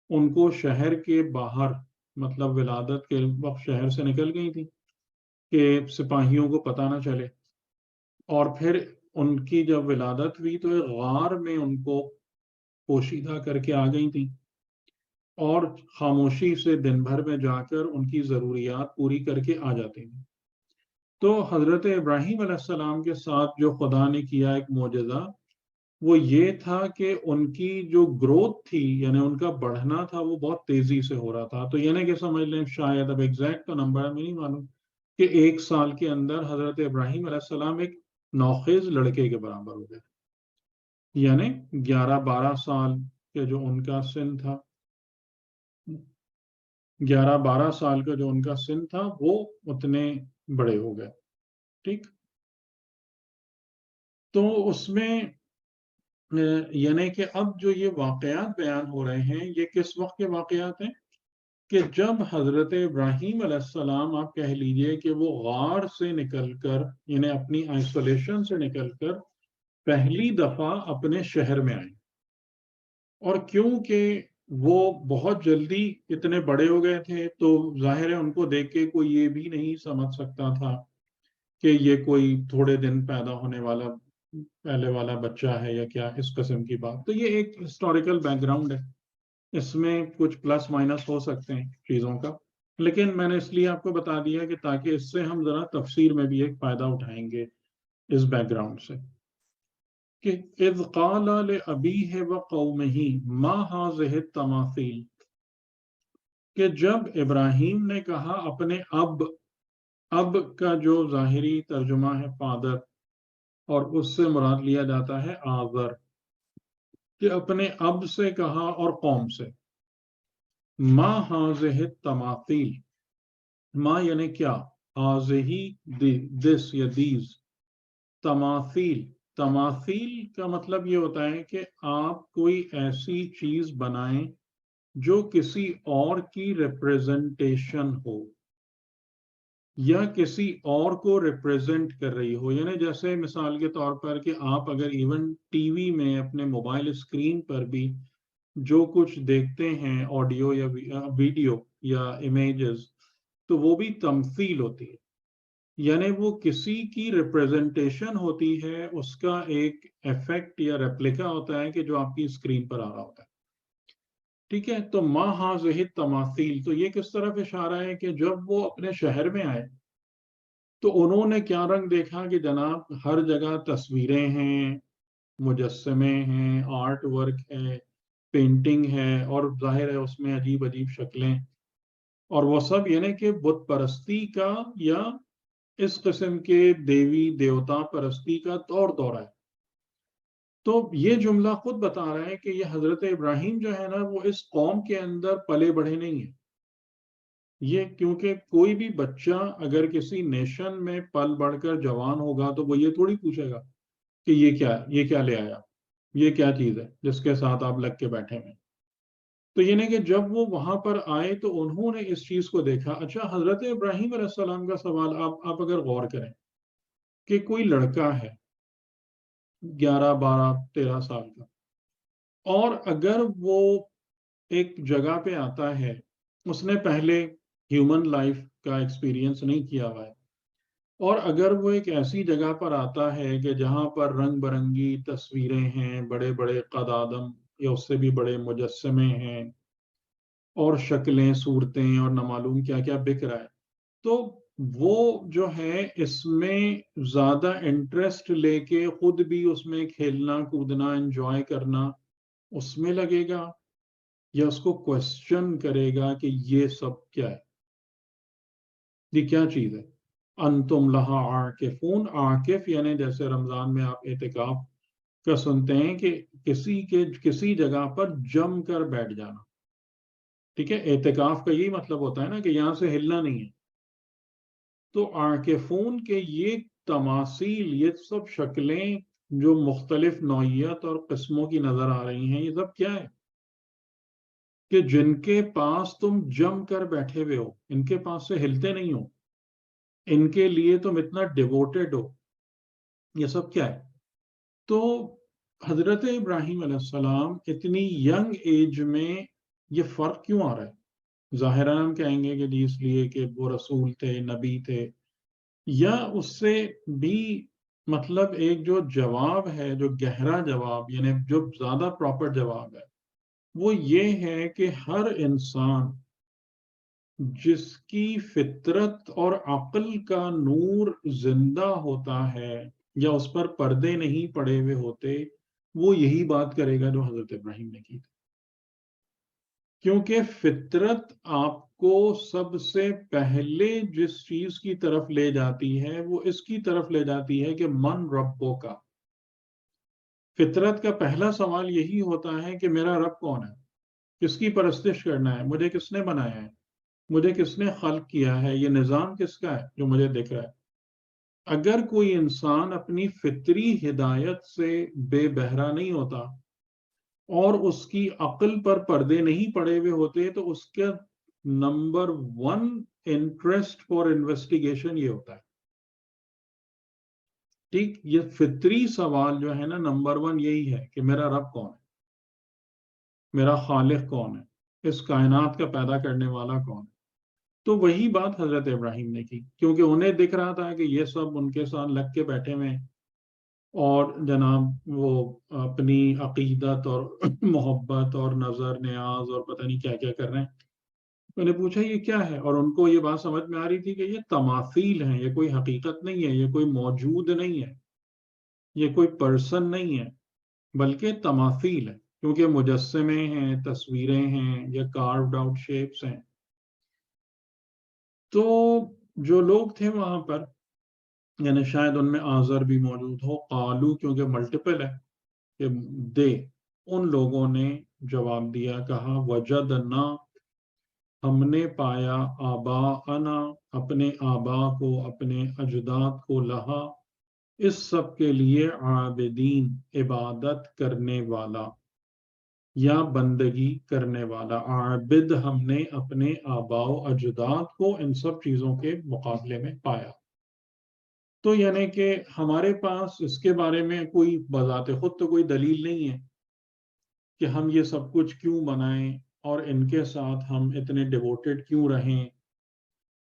ان کو شہر کے باہر، مطلب ولادت کے وقت شہر سے نکل گئی تھی کہ سپاہیوں کو پتہ نہ چلے. اور پھر ان کی جب ولادت ہوئی تو ایک غار میں ان کو پوشیدہ کر کے آ گئی تھی، اور خاموشی سے دن بھر میں جا کر ان کی ضروریات پوری کر کے آ جاتی تھیں. تو حضرت ابراہیم علیہ السلام کے ساتھ جو خدا نے کیا ایک معجزہ، وہ یہ تھا کہ ان کی جو گروتھ تھی، یعنی ان کا بڑھنا تھا، وہ بہت تیزی سے ہو رہا تھا. تو یعنی کہ سمجھ لیں، شاید اب ایگزیکٹ تو نمبر میں نہیں معلوم، کہ 1 سال کے اندر حضرت ابراہیم علیہ السلام ایک نوخیز لڑکے کے برابر ہو گئے. یعنی 11-12 سال کے جو ان کا سن تھا، 11-12 سال کا جو ان کا سن تھا وہ اتنے بڑے ہو گئے. ٹھیک. تو اس میں یعنی کہ اب جو یہ واقعات بیان ہو رہے ہیں، یہ کس وقت کے واقعات ہیں؟ کہ جب حضرت ابراہیم علیہ السلام، آپ کہہ لیجئے کہ وہ غار سے نکل کر، یعنی اپنی آئسولیشن سے نکل کر پہلی دفعہ اپنے شہر میں آئے. اور کیونکہ وہ بہت جلدی اتنے بڑے ہو گئے تھے تو ظاہر ہے ان کو دیکھ کے کوئی یہ بھی نہیں سمجھ سکتا تھا کہ یہ کوئی تھوڑے دن پیدا ہونے والا پہلے والا بچہ ہے یا کیا، اس قسم کی بات. تو یہ ایک ہسٹوریکل بیک گراؤنڈ ہے، اس میں کچھ پلس مائنس ہو سکتے ہیں چیزوں کا، لیکن میں نے اس لیے آپ کو بتا دیا کہ تاکہ اس سے ہم ذرا تفسیر میں بھی ایک فائدہ اٹھائیں گے اس بیک گراؤنڈ سے. کہ اذ قال لأبیہ وقومہ ما ہذہ التماثیل، کہ جب ابراہیم نے کہا اپنے اب کا جو ظاہری ترجمہ ہے فادر، اور اس سے مراد لیا جاتا ہے آذر، کہ اپنے اب سے کہا اور قوم سے. ما ہذہ التماثیل، ما یعنی کیا، ہذہ دس یا دیز، تماثیل. تماثیل کا مطلب یہ ہوتا ہے کہ آپ کوئی ایسی چیز بنائیں جو کسی اور کی ریپریزنٹیشن ہو یا کسی اور کو ریپریزنٹ کر رہی ہو. یعنی جیسے مثال کے طور پر کہ آپ اگر ایون ٹی وی میں اپنے موبائل اسکرین پر بھی جو کچھ دیکھتے ہیں، آڈیو یا ویڈیو یا امیجز، تو وہ بھی تمثیل ہوتی ہے. یعنی وہ کسی کی ریپریزنٹیشن ہوتی ہے، اس کا ایک ایفیکٹ یا ریپلیکا ہوتا ہے کہ جو آپ کی اسکرین پر آ رہا ہوتا ہے. ٹھیک ہے. تو ما ہذہ التماثیل، تو یہ کس طرف اشارہ ہے کہ جب وہ اپنے شہر میں آئے تو انہوں نے کیا رنگ دیکھا کہ جناب ہر جگہ تصویریں ہیں، مجسمے ہیں، آرٹ ورک ہے، پینٹنگ ہے، اور ظاہر ہے اس میں عجیب عجیب شکلیں، اور وہ سب یعنی کہ بت پرستی کا یا اس قسم کے دیوی دیوتا پرستی کا دورہ ہے. تو یہ جملہ خود بتا رہا ہے کہ یہ حضرت ابراہیم جو ہے نا وہ اس قوم کے اندر پلے بڑھے نہیں ہیں. یہ کیونکہ کوئی بھی بچہ اگر کسی نیشن میں پل بڑھ کر جوان ہوگا تو وہ یہ تھوڑی پوچھے گا کہ یہ کیا لے آیا, یہ کیا چیز ہے جس کے ساتھ آپ لگ کے بیٹھے ہیں. تو یہ نہیں کہ جب وہ وہاں پر آئے تو انہوں نے اس چیز کو دیکھا. اچھا, حضرت ابراہیم علیہ السلام کا سوال آپ اگر غور کریں کہ کوئی لڑکا ہے 11 12 13 سال کا, اور اگر وہ ایک جگہ پہ آتا ہے, اس نے پہلے ہیومن لائف کا ایکسپیرینس نہیں کیا ہوا ہے, اور اگر وہ ایک ایسی جگہ پر آتا ہے کہ جہاں پر رنگ برنگی تصویریں ہیں, بڑے بڑے قد آدم یا اس سے بھی بڑے مجسمے ہیں, اور شکلیں صورتیں اور نہ معلوم کیا کیا بک رہا ہے, تو وہ جو ہے اس میں زیادہ انٹرسٹ لے کے خود بھی اس میں کھیلنا کودنا انجوائے کرنا اس میں لگے گا, یا اس کو کوشچن کرے گا کہ یہ سب کیا ہے, یہ کیا چیز ہے. انتم لہا عاکفون, عاکف یعنی جیسے رمضان میں آپ اعتکاف کا سنتے ہیں کہ کسی جگہ پر جم کر بیٹھ جانا. ٹھیک ہے, اعتکاف کا یہی مطلب ہوتا ہے نا کہ یہاں سے ہلنا نہیں ہے. تو عاکفون کے یہ تماثیل, یہ سب شکلیں جو مختلف نوعیت اور قسموں کی نظر آ رہی ہیں, یہ سب کیا ہے کہ جن کے پاس تم جم کر بیٹھے ہوئے ہو, ان کے پاس سے ہلتے نہیں ہو, ان کے لیے تم اتنا ڈیووٹڈ ہو, یہ سب کیا ہے. تو حضرت ابراہیم علیہ السلام اتنی ینگ ایج میں یہ فرق کیوں آ رہا ہے؟ ظاہراً ہم کہیں گے کہ جی اس لیے کہ وہ رسول تھے, نبی تھے, یا اس سے بھی مطلب ایک جو جواب ہے, جو گہرا جواب, یعنی جو زیادہ پراپر جواب ہے, وہ یہ ہے کہ ہر انسان جس کی فطرت اور عقل کا نور زندہ ہوتا ہے یا اس پر پردے نہیں پڑے ہوئے ہوتے, وہ یہی بات کرے گا جو حضرت ابراہیم نے کی تھی. کیونکہ فطرت آپ کو سب سے پہلے جس چیز کی طرف لے جاتی ہے وہ اس کی طرف لے جاتی ہے کہ من ربوں کا. فطرت کا پہلا سوال یہی ہوتا ہے کہ میرا رب کون ہے, کس کی پرستش کرنا ہے, مجھے کس نے بنایا ہے, مجھے کس نے خلق کیا ہے, یہ نظام کس کا ہے جو مجھے دکھ رہا ہے. اگر کوئی انسان اپنی فطری ہدایت سے بے بہرا نہیں ہوتا اور اس کی عقل پر پردے نہیں پڑے ہوئے ہوتے, تو اس کا نمبر 1 انٹرسٹ فار انویسٹیگیشن یہ ہوتا ہے. ٹھیک, یہ فطری سوال جو ہے نا نمبر 1 یہی ہے کہ میرا رب کون ہے, میرا خالق کون ہے, اس کائنات کا پیدا کرنے والا کون ہے. تو وہی بات حضرت ابراہیم نے کی, کیونکہ انہیں دکھ رہا تھا کہ یہ سب ان کے ساتھ لگ کے بیٹھے ہوئے, اور جناب وہ اپنی عقیدت اور محبت اور نظر نیاز اور پتہ نہیں کیا کیا کر رہے ہیں. میں نے پوچھا یہ کیا ہے, اور ان کو یہ بات سمجھ میں آ رہی تھی کہ یہ تماثیل ہیں, یہ کوئی حقیقت نہیں ہے, یہ کوئی موجود نہیں ہے, یہ کوئی پرسن نہیں ہے, بلکہ تماثیل ہے, کیونکہ مجسمے ہیں, تصویریں ہیں, یا کاروڈ آؤٹ شیپس ہیں. تو جو لوگ تھے وہاں پر, یعنی شاید ان میں آزر بھی موجود ہو, قالو کیونکہ ملٹیپل ہے کہ دے, ان لوگوں نے جواب دیا, کہا وجدنا, ہم نے پایا, آباءنا, اپنے آبا کو, اپنے اجداد کو, لہا, اس سب کے لیے, عابدین, عبادت کرنے والا یا بندگی کرنے والا. عابد ہم نے اپنے آباء و اجداد کو ان سب چیزوں کے مقابلے میں پایا. تو یعنی کہ ہمارے پاس اس کے بارے میں کوئی بذات خود تو کوئی دلیل نہیں ہے کہ ہم یہ سب کچھ کیوں بنائیں, اور ان کے ساتھ ہم اتنے ڈیووٹڈ کیوں رہیں,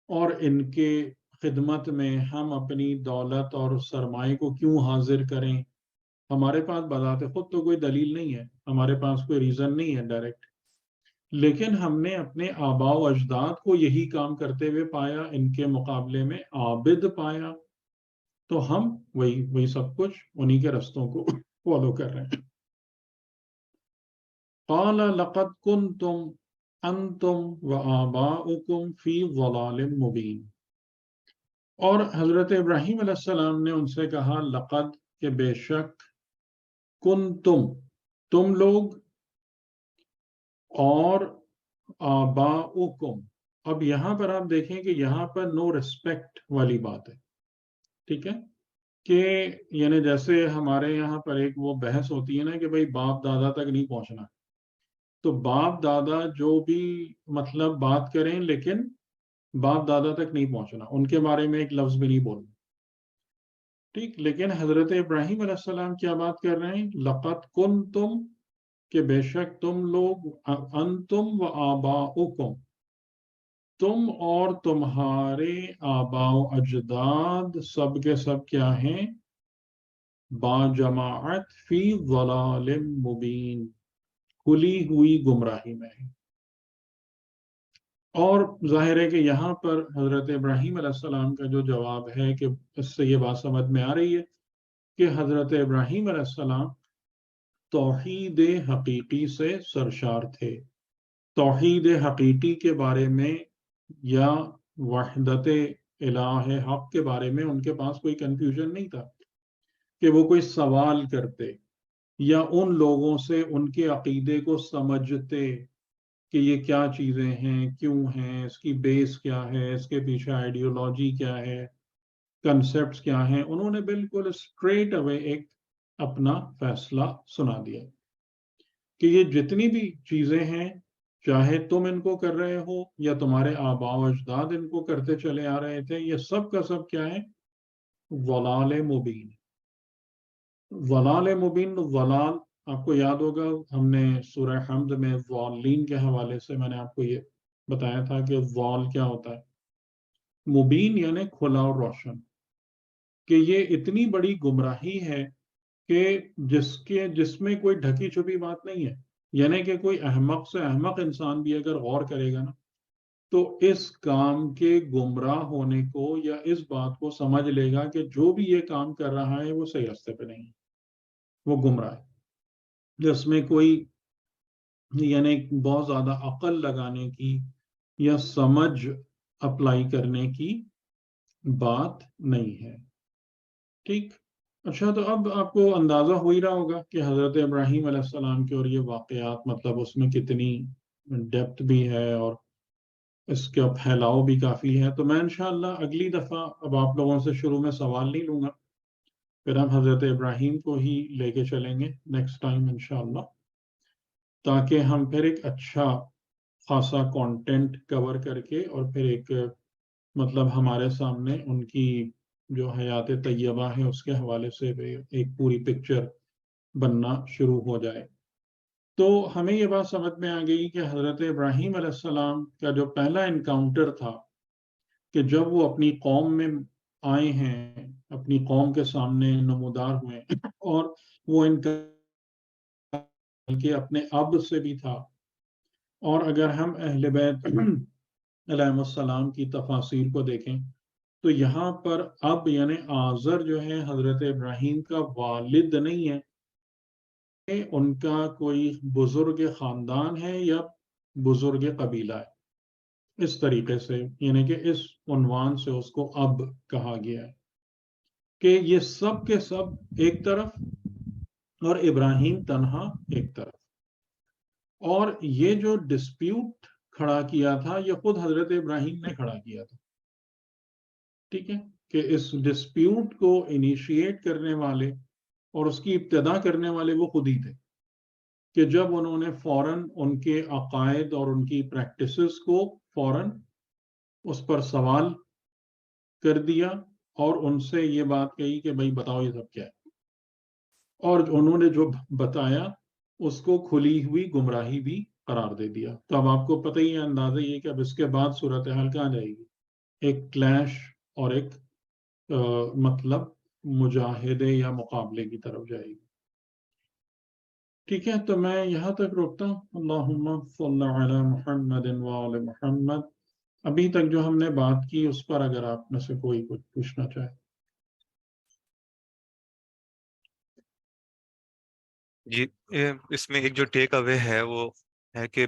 اور ان کے خدمت میں ہم اپنی دولت اور سرمائے کو کیوں حاضر کریں. ہمارے پاس بذات خود تو کوئی دلیل نہیں ہے, ہمارے پاس کوئی ریزن نہیں ہے ڈائریکٹ, لیکن ہم نے اپنے آباء و اجداد کو یہی کام کرتے ہوئے پایا, ان کے مقابلے میں عابد پایا, تو ہم وہی سب کچھ انہی کے رستوں کو فالو کر رہے ہیں. قال لقد كنتم انتم وآباؤكم في ضلال مبين, اور حضرت ابراہیم علیہ السلام نے ان سے کہا لقد کہ بے شک تم لوگ اور آباؤکم. اب یہاں پر آپ دیکھیں کہ یہاں پر نو ریسپیکٹ والی بات ہے. ٹھیک ہے کہ یعنی جیسے ہمارے یہاں پر ایک وہ بحث ہوتی ہے نا کہ بھائی باپ دادا تک نہیں پہنچنا. تو باپ دادا جو بھی مطلب بات کریں لیکن باپ دادا تک نہیں پہنچنا, ان کے بارے میں ایک لفظ بھی نہیں بولنا. ٹھیک, لیکن حضرت ابراہیم علیہ السلام کیا بات کر رہے ہیں, لقد کنتم کہ بے شک تم لوگ, انتم و آباؤکم تم اور تمہارے آبا و اجداد سب کے سب کیا ہیں, با جماعت فی ضلال مبین کھلی ہوئی گمراہی میں ہے. اور ظاہر ہے کہ یہاں پر حضرت ابراہیم علیہ السلام کا جو جواب ہے کہ اس سے یہ بات سمجھ میں آ رہی ہے کہ حضرت ابراہیم علیہ السلام توحید حقیقی سے سرشار تھے. توحید حقیقی کے بارے میں یا وحدت الہ حق کے بارے میں ان کے پاس کوئی کنفیوژن نہیں تھا کہ وہ کوئی سوال کرتے یا ان لوگوں سے ان کے عقیدے کو سمجھتے کہ یہ کیا چیزیں ہیں, کیوں ہیں, اس کی بیس کیا ہے, اس کے پیچھے آئیڈیولوجی کیا ہے, کنسیپٹس کیا ہیں. انہوں نے بالکل اسٹریٹ اوے ایک اپنا فیصلہ سنا دیا کہ یہ جتنی بھی چیزیں ہیں چاہے تم ان کو کر رہے ہو یا تمہارے آباء و اجداد ان کو کرتے چلے آ رہے تھے, یہ سب کا سب کیا ہے, ضلال مبین. ضلال مبین, ضلال آپ کو یاد ہوگا ہم نے سورہ حمد میں ضالین کے حوالے سے میں نے آپ کو یہ بتایا تھا کہ ضال کیا ہوتا ہے, مبین یعنی کھلا اور روشن, کہ یہ اتنی بڑی گمراہی ہے کہ جس میں کوئی ڈھکی چھپی بات نہیں ہے. یعنی کہ کوئی احمق سے احمق انسان بھی اگر غور کرے گا نا تو اس کام کے گمراہ ہونے کو یا اس بات کو سمجھ لے گا کہ جو بھی یہ کام کر رہا ہے وہ صحیح راستے پہ نہیں ہے, وہ گمراہ ہے. جس میں کوئی یعنی بہت زیادہ عقل لگانے کی یا سمجھ اپلائی کرنے کی بات نہیں ہے. ٹھیک, اچھا تو اب آپ کو اندازہ ہو ہی رہا ہوگا کہ حضرت ابراہیم علیہ السلام کے اور یہ واقعات مطلب اس میں کتنی ڈیپتھ بھی ہے اور اس کا پھیلاؤ بھی کافی ہے. تو میں انشاءاللہ اگلی دفعہ اب آپ لوگوں سے شروع میں سوال نہیں لوں گا, پھر ہم حضرت ابراہیم کو ہی لے کے چلیں گے نیکسٹ ٹائم انشاءاللہ, تاکہ ہم پھر ایک اچھا خاصا کانٹینٹ کور کر کے اور پھر ایک مطلب ہمارے سامنے ان کی جو حیات طیبہ ہے اس کے حوالے سے بھی ایک پوری پکچر بننا شروع ہو جائے. تو ہمیں یہ بات سمجھ میں آ گئی کہ حضرت ابراہیم علیہ السلام کا جو پہلا انکاؤنٹر تھا کہ جب وہ اپنی قوم میں آئے ہیں, اپنی قوم کے سامنے نمودار ہوئے اور وہ ان کے اپنے اب سے بھی تھا. اور اگر ہم اہل بیت علیہ السلام کی تفاصیر کو دیکھیں تو یہاں پر اب یعنی آزر جو ہے حضرت ابراہیم کا والد نہیں ہے, ان کا کوئی بزرگ خاندان ہے یا بزرگ قبیلہ ہے. اس طریقے سے یعنی کہ اس عنوان سے اس کو اب کہا گیا ہے کہ یہ سب کے سب ایک طرف اور ابراہیم تنہا ایک طرف. اور یہ جو ڈسپیوٹ کھڑا کیا تھا یہ خود حضرت ابراہیم نے کھڑا کیا تھا. ٹھیک ہے, کہ اس ڈسپیوٹ کو انیشیٹ کرنے والے اور اس کی ابتدا کرنے والے وہ خود ہی تھے کہ جب انہوں نے فوراً ان کے عقائد اور ان کی پریکٹسز کو فوراً اس پر سوال کر دیا اور ان سے یہ بات کہی کہ بھائی بتاؤ یہ سب کیا ہے, اور انہوں نے جو بتایا اس کو کھلی ہوئی گمراہی بھی قرار دے دیا. تو اب آپ کو پتہ ہی ہے, اندازہ یہ کہ اب اس کے بعد صورتحال کہاں جائے گی, ایک کلیش اور ایک مطلب مجاہدے یا مقابلے کی طرف جائے گی. ٹھیک ہے, تو میں یہاں تک روکتا ہوں. اللہم صلی علی محمد وآل محمد. ابھی تک جو ہم نے بات کی اس پر اگر آپ میں سے کوئی کچھ پوچھنا چاہے. جی, اس میں ایک جو ٹیک اوے ہے وہ ہے کہ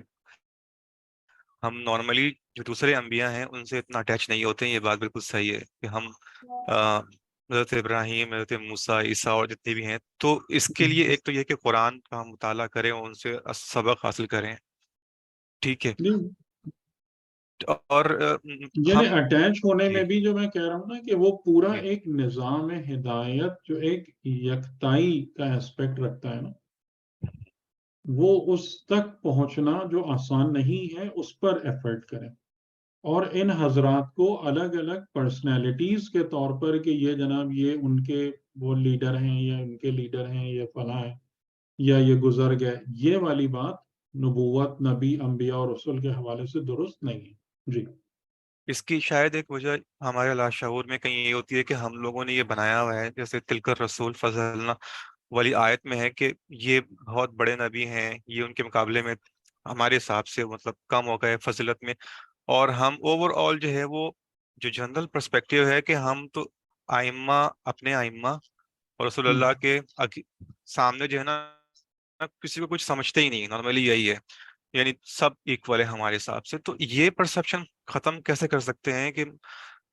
ہم نارملی جو دوسرے انبیاء ہیں ان سے اتنا اٹیچ نہیں ہوتے ہیں. یہ بات بالکل صحیح ہے کہ ہم حضرت ابراہیم، حضرت موسیٰ، عیسیٰ اور جتنے بھی ہیں، تو اس کے لیے ایک تو یہ کہ قرآن کا ہم مطالعہ کریں اور ان سے سبق حاصل کریں. ٹھیک ہے. اور یعنی ہم اٹیچ ہونے جی میں بھی جو میں کہہ رہا ہوں نا کہ وہ پورا جی ایک نظام ہدایت جو ایک یکتائی کا اسپیکٹ رکھتا ہے نا، وہ اس تک پہنچنا جو آسان نہیں ہے، اس پر ایفرٹ کریں. اور ان حضرات کو الگ الگ پرسنالٹیز کے طور پر کہ یہ جناب یہ ان کے وہ لیڈر ہیں یا ان کے لیڈر ہیں، یہ فلاں ہیں یا یہ گزر گئے، یہ والی بات نبوت، نبی، انبیاء اور رسول کے حوالے سے درست نہیں ہے. جی اس کی شاید ایک وجہ ہمارے لاشعور میں کہیں یہ ہوتی ہے کہ ہم لوگوں نے یہ بنایا ہوا ہے، جیسے تلک الرسول فضلنا والی آیت میں ہے کہ یہ بہت بڑے نبی ہیں، یہ ان کے مقابلے میں ہمارے حساب سے مطلب کم ہو گئے فضیلت میں. اور ہم اوور آل جو ہے وہ جو جنرل پرسپیکٹیو ہے کہ ہم تو آئمہ، اپنے آئمہ اور رسول اللہ کے سامنے جو ہے نا کسی کو کچھ سمجھتے ہی نہیں. نارملی یہی ہے، یعنی سب ایکول ہے ہمارے حساب سے. تو یہ پرسپشن ختم کیسے کر سکتے ہیں کہ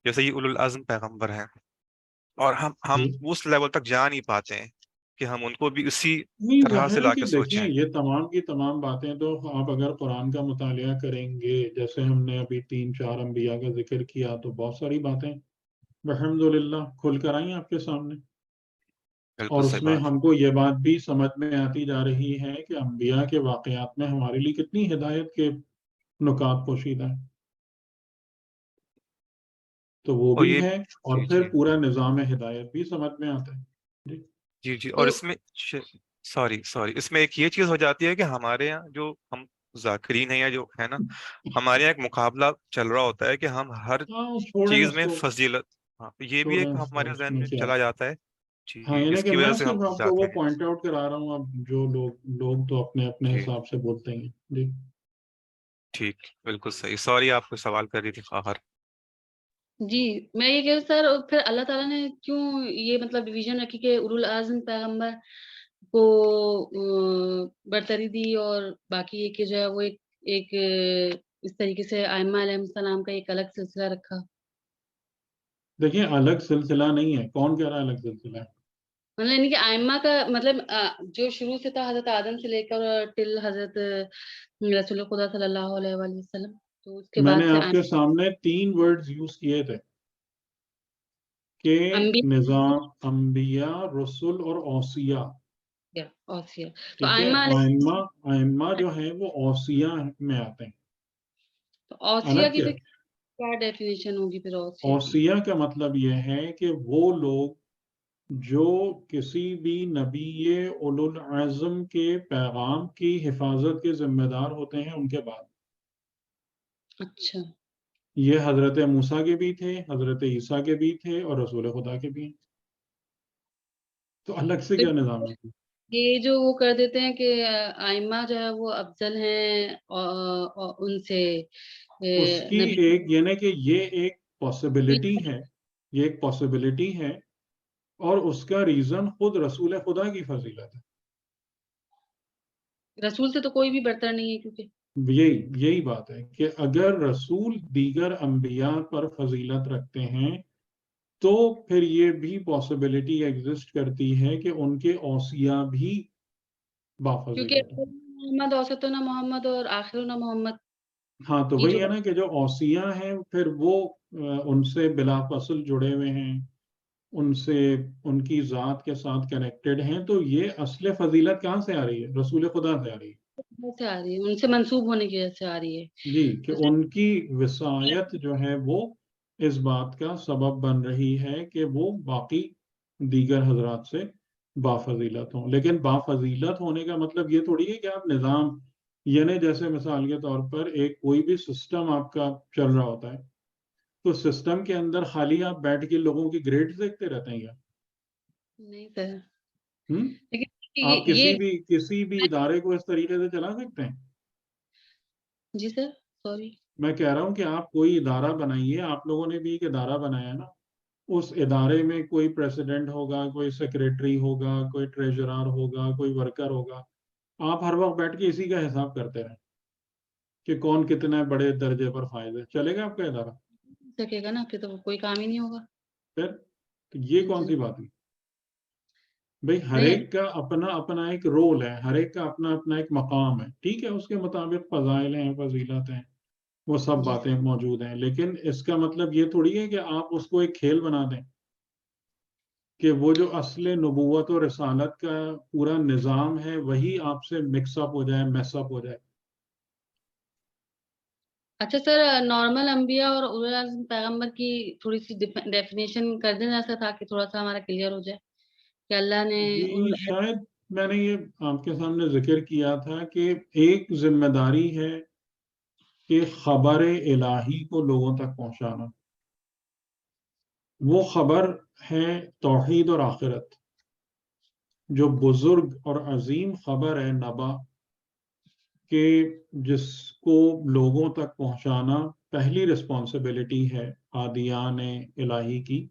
جیسے یہ اولو العزم پیغمبر ہیں اور ہم اس لیول تک جا نہیں پاتے ہیں کہ ہم ان کو بھی اسی نہیں، طرح سے ظاہر ہے لا کہ کے دیکھیں سوچیں. یہ تمام کی تمام باتیں تو آپ اگر قرآن کا مطالعہ کریں گے، جیسے ہم نے ابھی 3-4 انبیاء کا ذکر کیا، تو بہت ساری باتیں الحمدللہ کھل کر آئی آپ کے سامنے. بالکل اور صحیح اس میں بات. ہم کو یہ بات بھی سمجھ میں آتی جا رہی ہے کہ انبیاء کے واقعات میں ہمارے لیے کتنی ہدایت کے نکات پوشیدہ ہیں. تو وہ اور بھی یہ ہے، اور جی پھر جی پورا نظام ہدایت بھی سمجھ میں آتا ہے. جی جی جی اور تو اس میں سوری اس میں ایک یہ چیز ہو جاتی ہے کہ ہمارے یہاں جو ہم ذاکرین ہیں یا جو ہے نا، ہمارے یہاں ایک مقابلہ چل رہا ہوتا ہے کہ ہم ہر ہاں چھوڑیں چیز اس میں کو، فضیلت. ہاں یہ بھی چھوڑیں ایک اس کو، ہمارے اس ذہن میں میں کیا چلا ہے. جاتا ہے. جی ہاں یعنی اس کہ کی وجہ میں سے ہم صرف آپ کو جاتے وہ ہیں. پوائنٹ آؤٹ کرا رہا ہوں. اب جو لوگ تو اپنے اپنے جی حساب سے بولتے ہیں. جی ٹھیک، بالکل صحیح. سوری آپ کو سوال کر رہی تھی فاخر. جی میں یہ کہہ رہی ہوں سر، پھر اللہ تعالیٰ نے کیوں یہ مطلب ڈویژن رکھی کہ اولو العزم پیغمبر کو برتری دی اور باقی یہ کہ جو ہے وہ ایک اس طریقے سے ائمہ علیہ السلام کا ایک الگ سلسلہ رکھا. دیکھیں الگ سلسلہ نہیں ہے، کون کہہ رہا ہے الگ سلسلہ ہے؟ مطلب یعنی کہ ائمہ کا مطلب جو شروع سے تھا حضرت آدم سے لے کر ٹل حضرت رسول خدا صلی اللہ علیہ وآلہ وسلم، تو اس کے میں بعد نے سے آپ کے سامنے 3 ورڈز یوز کیے تھے کہ نظام، انبیاء، رسول اور اوصیاء. اوصیہ. تو ٹھیک ہے، ائمہ ائمہ جو ہیں وہ اوصیاء میں آتے ہیں. اوصیہ الگ کی کیا پھر کیا ڈیفینیشن ہوگی پھر اوصیہ کی؟ اوصیاء کا مطلب یہ ہے کہ وہ لوگ جو کسی بھی نبی اولو العزم کے پیغام کی حفاظت کے ذمہ دار ہوتے ہیں ان کے بعد. اچھا. یہ حضرت موسیٰ کے بھی تھے، حضرت عیسیٰ کے بھی تھے اور رسول خدا کے بھی ہیں. تو الگ سے تو کیا نظام ہے؟ یہ جو وہ کر دیتے ہیں کہ ائمہ جو ہے وہ افضل ہیں اور ان سے اس کی نبی ایک یعنی کہ یہ ایک پاسبلٹی ہے، یہ ایک پاسبلٹی ہے، اور اس کا ریزن خود رسول خدا کی فضیلت ہے. رسول سے تو کوئی بھی برتر نہیں ہے، کیونکہ یہی بات ہے کہ اگر رسول دیگر انبیاء پر فضیلت رکھتے ہیں تو پھر یہ بھی پاسبلٹی ایگزسٹ کرتی ہے کہ ان کے اوصیاء بھی کیونکہ بافضیلت ہوں. محمد اوسط نہ محمد اور آخر نہ محمد. ہاں تو یہ جو وہی ہے نا کہ جو اوصیاء ہیں پھر وہ ان سے بلا فصل جڑے ہوئے ہیں، ان سے ان کی ذات کے ساتھ کنیکٹڈ ہیں. تو یہ اصل فضیلت کہاں سے آ رہی ہے؟ رسول خدا سے آ رہی ہے. سے آ رہی ہے، ان سے منسوب ہونے کی وجہ سے آ رہی ہے. جی کہ ان کی وصایت جو ہے وہ اس بات کا سبب بن رہی ہے کہ وہ باقی دیگر حضرات سے بافضیلت ہوں. لیکن بافضیلت ہونے کا مطلب یہ تھوڑی ہے کہ آپ نظام، یعنی جیسے مثال کے طور پر ایک کوئی بھی سسٹم آپ کا چل رہا ہوتا ہے تو سسٹم کے اندر خالی آپ بیٹھ کے لوگوں کی گریڈز دیکھتے رہتے ہیں کیا؟ نہیں سر، ہم؟ لیکن آپ کسی بھی ادارے کو اس طریقے سے چلا سکتے ہیں؟ جی سر سوری. میں کہہ رہا ہوں کہ آپ کوئی ادارہ بنائیے، آپ لوگوں نے بھی ایک ادارہ بنایا نا، اس ادارے میں کوئی پریزیڈنٹ ہوگا، کوئی سیکریٹری ہوگا، کوئی ٹریجرر ہوگا، کوئی ورکر ہوگا. آپ ہر وقت بیٹھ کے اسی کا حساب کرتے رہیں. کہ کون کتنے بڑے درجے پر فائز ہے. چلے گا آپ کا ادارہ؟ سکے گا نا, پھر تو کوئی کام ہی نہیں ہوگا. پھر تو یہ کون سی بات ہے بھائی؟ ہر نہیں. ایک کا اپنا اپنا ایک رول ہے, ہر ایک کا اپنا اپنا ایک مقام ہے, ٹھیک ہے, اس کے مطابق فضائل ہیں, فضیلت ہیں, وہ سب جی باتیں موجود ہیں. لیکن اس کا مطلب یہ تھوڑی ہے کہ آپ اس کو ایک کھیل بنا دیں کہ وہ جو اصل نبوت و رسالت کا پورا نظام ہے وہی آپ سے مکس اپ ہو جائے, میس اپ ہو جائے. اچھا سر, نارمل انبیاء اور اولو العزم پیغمبر کی تھوڑی سی ڈیفینیشن کر دیں ایسا تھا کہ تھوڑا سا ہمارا کلیئر ہو جائے کہ اللہ نے جی شاید میں نے یہ آپ کے سامنے ذکر کیا تھا کہ ایک ذمہ داری ہے کہ خبر الہی کو لوگوں تک پہنچانا. وہ خبر ہے توحید اور آخرت, جو بزرگ اور عظیم خبر ہے نبا, کہ جس کو لوگوں تک پہنچانا پہلی رسپانسبلٹی ہے عادیان الہی کی,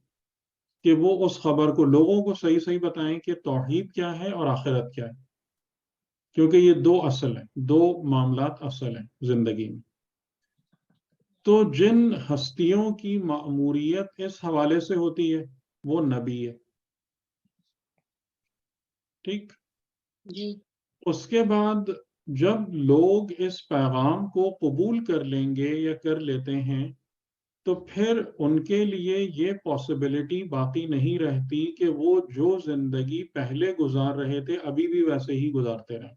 کہ وہ اس خبر کو لوگوں کو صحیح صحیح بتائیں کہ توحید کیا ہے اور آخرت کیا ہے, کیونکہ یہ دو اصل ہیں, دو معاملات اصل ہیں زندگی میں. تو جن ہستیوں کی مأموریت اس حوالے سے ہوتی ہے وہ نبی ہے, ٹھیک. جی اس کے بعد جب لوگ اس پیغام کو قبول کر لیں گے یا کر لیتے ہیں تو پھر ان کے لیے یہ پاسبلٹی باقی نہیں رہتی کہ وہ جو زندگی پہلے گزار رہے تھے ابھی بھی ویسے ہی گزارتے رہیں.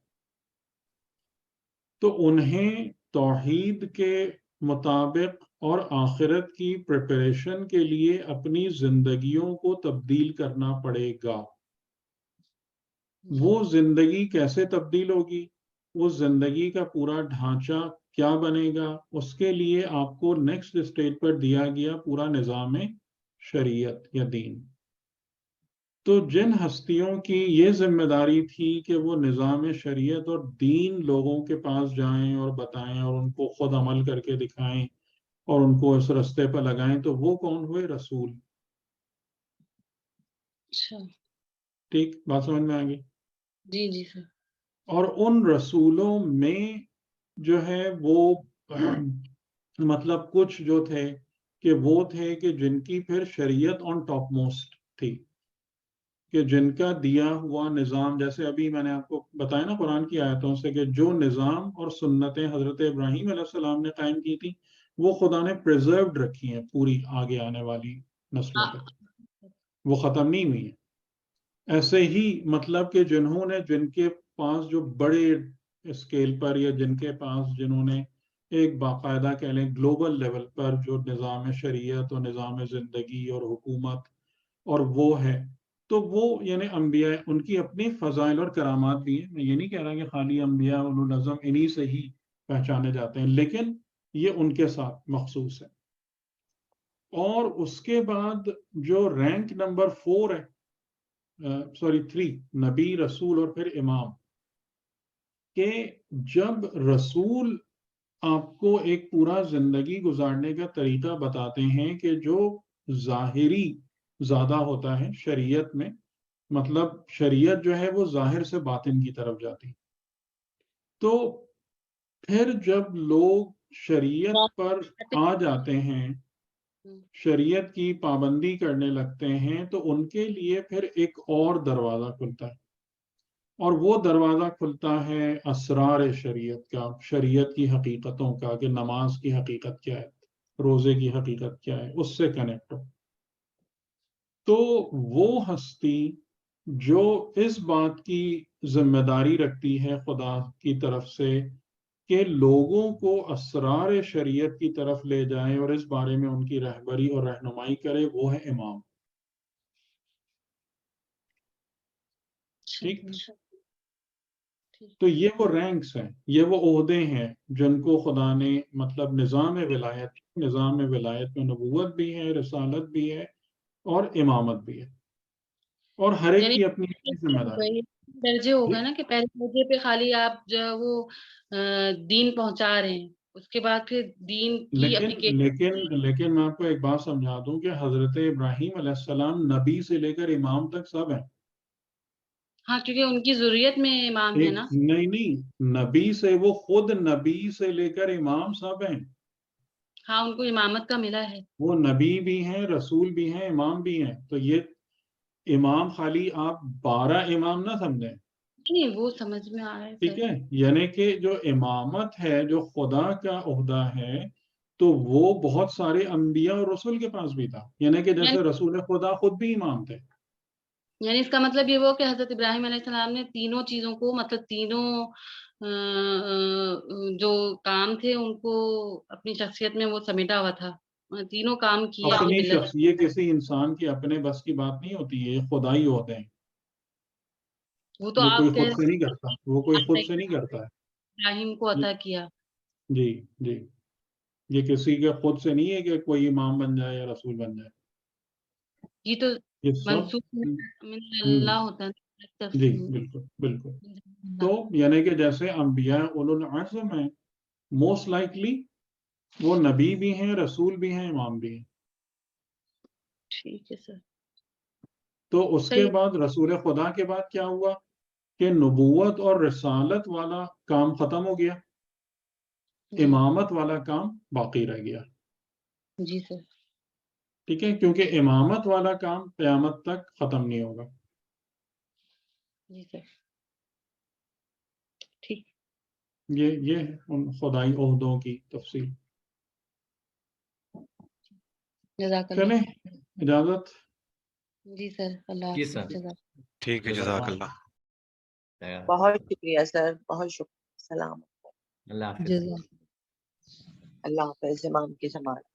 تو انہیں توحید کے مطابق اور آخرت کی پریپریشن کے لیے اپنی زندگیوں کو تبدیل کرنا پڑے گا. وہ زندگی کیسے تبدیل ہوگی, وہ زندگی کا پورا ڈھانچہ کیا بنے گا, اس کے لیے آپ کو نیکسٹ اسٹیج پر دیا گیا پورا نظام شریعت یا دین. تو جن ہستیوں کی یہ ذمہ داری تھی کہ وہ نظام شریعت اور دین لوگوں کے پاس جائیں اور بتائیں اور ان کو خود عمل کر کے دکھائیں اور ان کو اس رستے پر لگائیں, تو وہ کون ہوئے؟ رسول. اچھا ٹھیک, بات سمجھ میں آ گئی؟ جی جی سر. اور ان رسولوں میں جو ہے وہ مطلب کچھ جو تھے کہ وہ تھے کہ جن کی پھر شریعت آن ٹاپ موسٹ تھی, کہ جن کا دیا ہوا نظام, جیسے ابھی میں نے آپ کو بتایا نا قرآن کی آیتوں سے, کہ جو نظام اور سنتیں حضرت ابراہیم علیہ السلام نے قائم کی تھی وہ خدا نے پریزروڈ رکھی ہیں پوری آگے آنے والی نسلوں تک, وہ ختم نہیں ہوئی ہیں. ایسے ہی مطلب کہ جن کے پاس جو بڑے اسکیل پر یا جنہوں نے ایک باقاعدہ کہہ لیں گلوبل لیول پر جو نظام شریعت اور نظام زندگی اور حکومت اور وہ ہے, تو وہ یعنی انبیاء, ان کی اپنی فضائل اور کرامات بھی ہیں. میں یہ نہیں کہہ رہا کہ خالی انبیاء اولو العزم انہی سے ہی پہچانے جاتے ہیں, لیکن یہ ان کے ساتھ مخصوص ہے. اور اس کے بعد جو رینک نمبر 4 ہے, 3, نبی, رسول اور پھر امام, کہ جب رسول آپ کو ایک پورا زندگی گزارنے کا طریقہ بتاتے ہیں کہ جو ظاہری زیادہ ہوتا ہے شریعت میں, مطلب شریعت جو ہے وہ ظاہر سے باطن کی طرف جاتی, تو پھر جب لوگ شریعت پر آ جاتے ہیں, شریعت کی پابندی کرنے لگتے ہیں, تو ان کے لیے پھر ایک اور دروازہ کھلتا ہے, اور وہ دروازہ کھلتا ہے اسرار شریعت کا, شریعت کی حقیقتوں کا, کہ نماز کی حقیقت کیا ہے, روزے کی حقیقت کیا ہے, اس سے کنیکٹ ہو. تو وہ ہستی جو اس بات کی ذمہ داری رکھتی ہے خدا کی طرف سے کہ لوگوں کو اسرار شریعت کی طرف لے جائیں اور اس بارے میں ان کی رہبری اور رہنمائی کرے, وہ ہے امام. ٹھیک, تو یہ وہ رینکس ہیں, یہ وہ عہدے ہیں جن کو خدا نے مطلب نظام ولایت میں نبوت بھی ہے, رسالت بھی ہے اور امامت بھی ہے, اور ہر ایک کی اپنی ذمہ داری. درجے ہو گئے نا کہ پہلے درجے پہ خالی آپ جو وہ دین پہنچا رہے ہیں, اس کے بعد پھر دین کی لیکن میں آپ کو ایک بات سمجھا دوں کہ حضرت ابراہیم علیہ السلام نبی سے لے کر امام تک سب ہیں. ہاں کیونکہ ان کی ضروریت میں امام ہے نا. نہیں نبی سے، وہ خود نبی سے لے کر امام سب ہیں. ہاں ان کو امامت کا ملا ہے. وہ نبی بھی ہیں، رسول بھی ہیں، امام بھی ہیں. تو یہ امام خالی آپ 12 امام نہ سمجھیں. نہیں وہ سمجھ میں آ رہا ہے ٹھیک سر. ہے، یعنی کہ جو امامت ہے، جو خدا کا عہدہ ہے، تو وہ بہت سارے انبیاء اور رسول کے پاس بھی تھا. یعنی کہ جیسے رسول خدا خود بھی امام تھے. یعنی اس کا مطلب یہ وہ کہ حضرت ابراہیم علیہ السلام نے تینوں چیزوں کو، مطلب تینوں جو کام تھے ان کو اپنی شخصیت میں وہ سمیٹا ہوا تھا، تینوں کام کیے اپنی اپنی ملت. شخصیت کسی انسان کی اپنے بس کی بات نہیں ہوتی ہے، یہ خدائی ہوتے ہیں. وہ تو وہ کوئی آپ خود کہہ سے نہیں کرتا، وہ کوئی خود سے نہیں کرتا ہے. ابراہیم کو عطا کیا. جی جی، یہ کسی کے خود سے نہیں ہے کہ کوئی امام بن جائے یا رسول بن جائے. یہ تو یہ سب منسوخ من اللہ ہوتا ہے. جی بالکل بالکل. تو یعنی کہ جیسے انبیاء اولو العزم ہیں، موسٹ لائکلی وہ نبی بھی ہیں، رسول بھی ہیں، امام بھی ہیں. ٹھیک ہے سر. تو اس کے بعد رسول خدا کے بعد کیا ہوا کہ نبوت اور رسالت والا کام ختم ہو گیا، امامت والا کام باقی رہ گیا. جی سر. ٹھیک ہے، کیونکہ امامت والا کام قیامت تک ختم نہیں ہوگا. جی سر ٹھیک. یہ ہے ان خدائی عہدوں کی تفصیل. جزاک چلیں، اللہ. اجازت. جی سر اللہ جی حافظ. سر. جزاک. ٹھیک ہے، جزاک اللہ. بہت شکریہ سر، بہت شکریہ. السلام. اللہ حافظ. جزاک اللہ حافظ. امام کی ضمانت.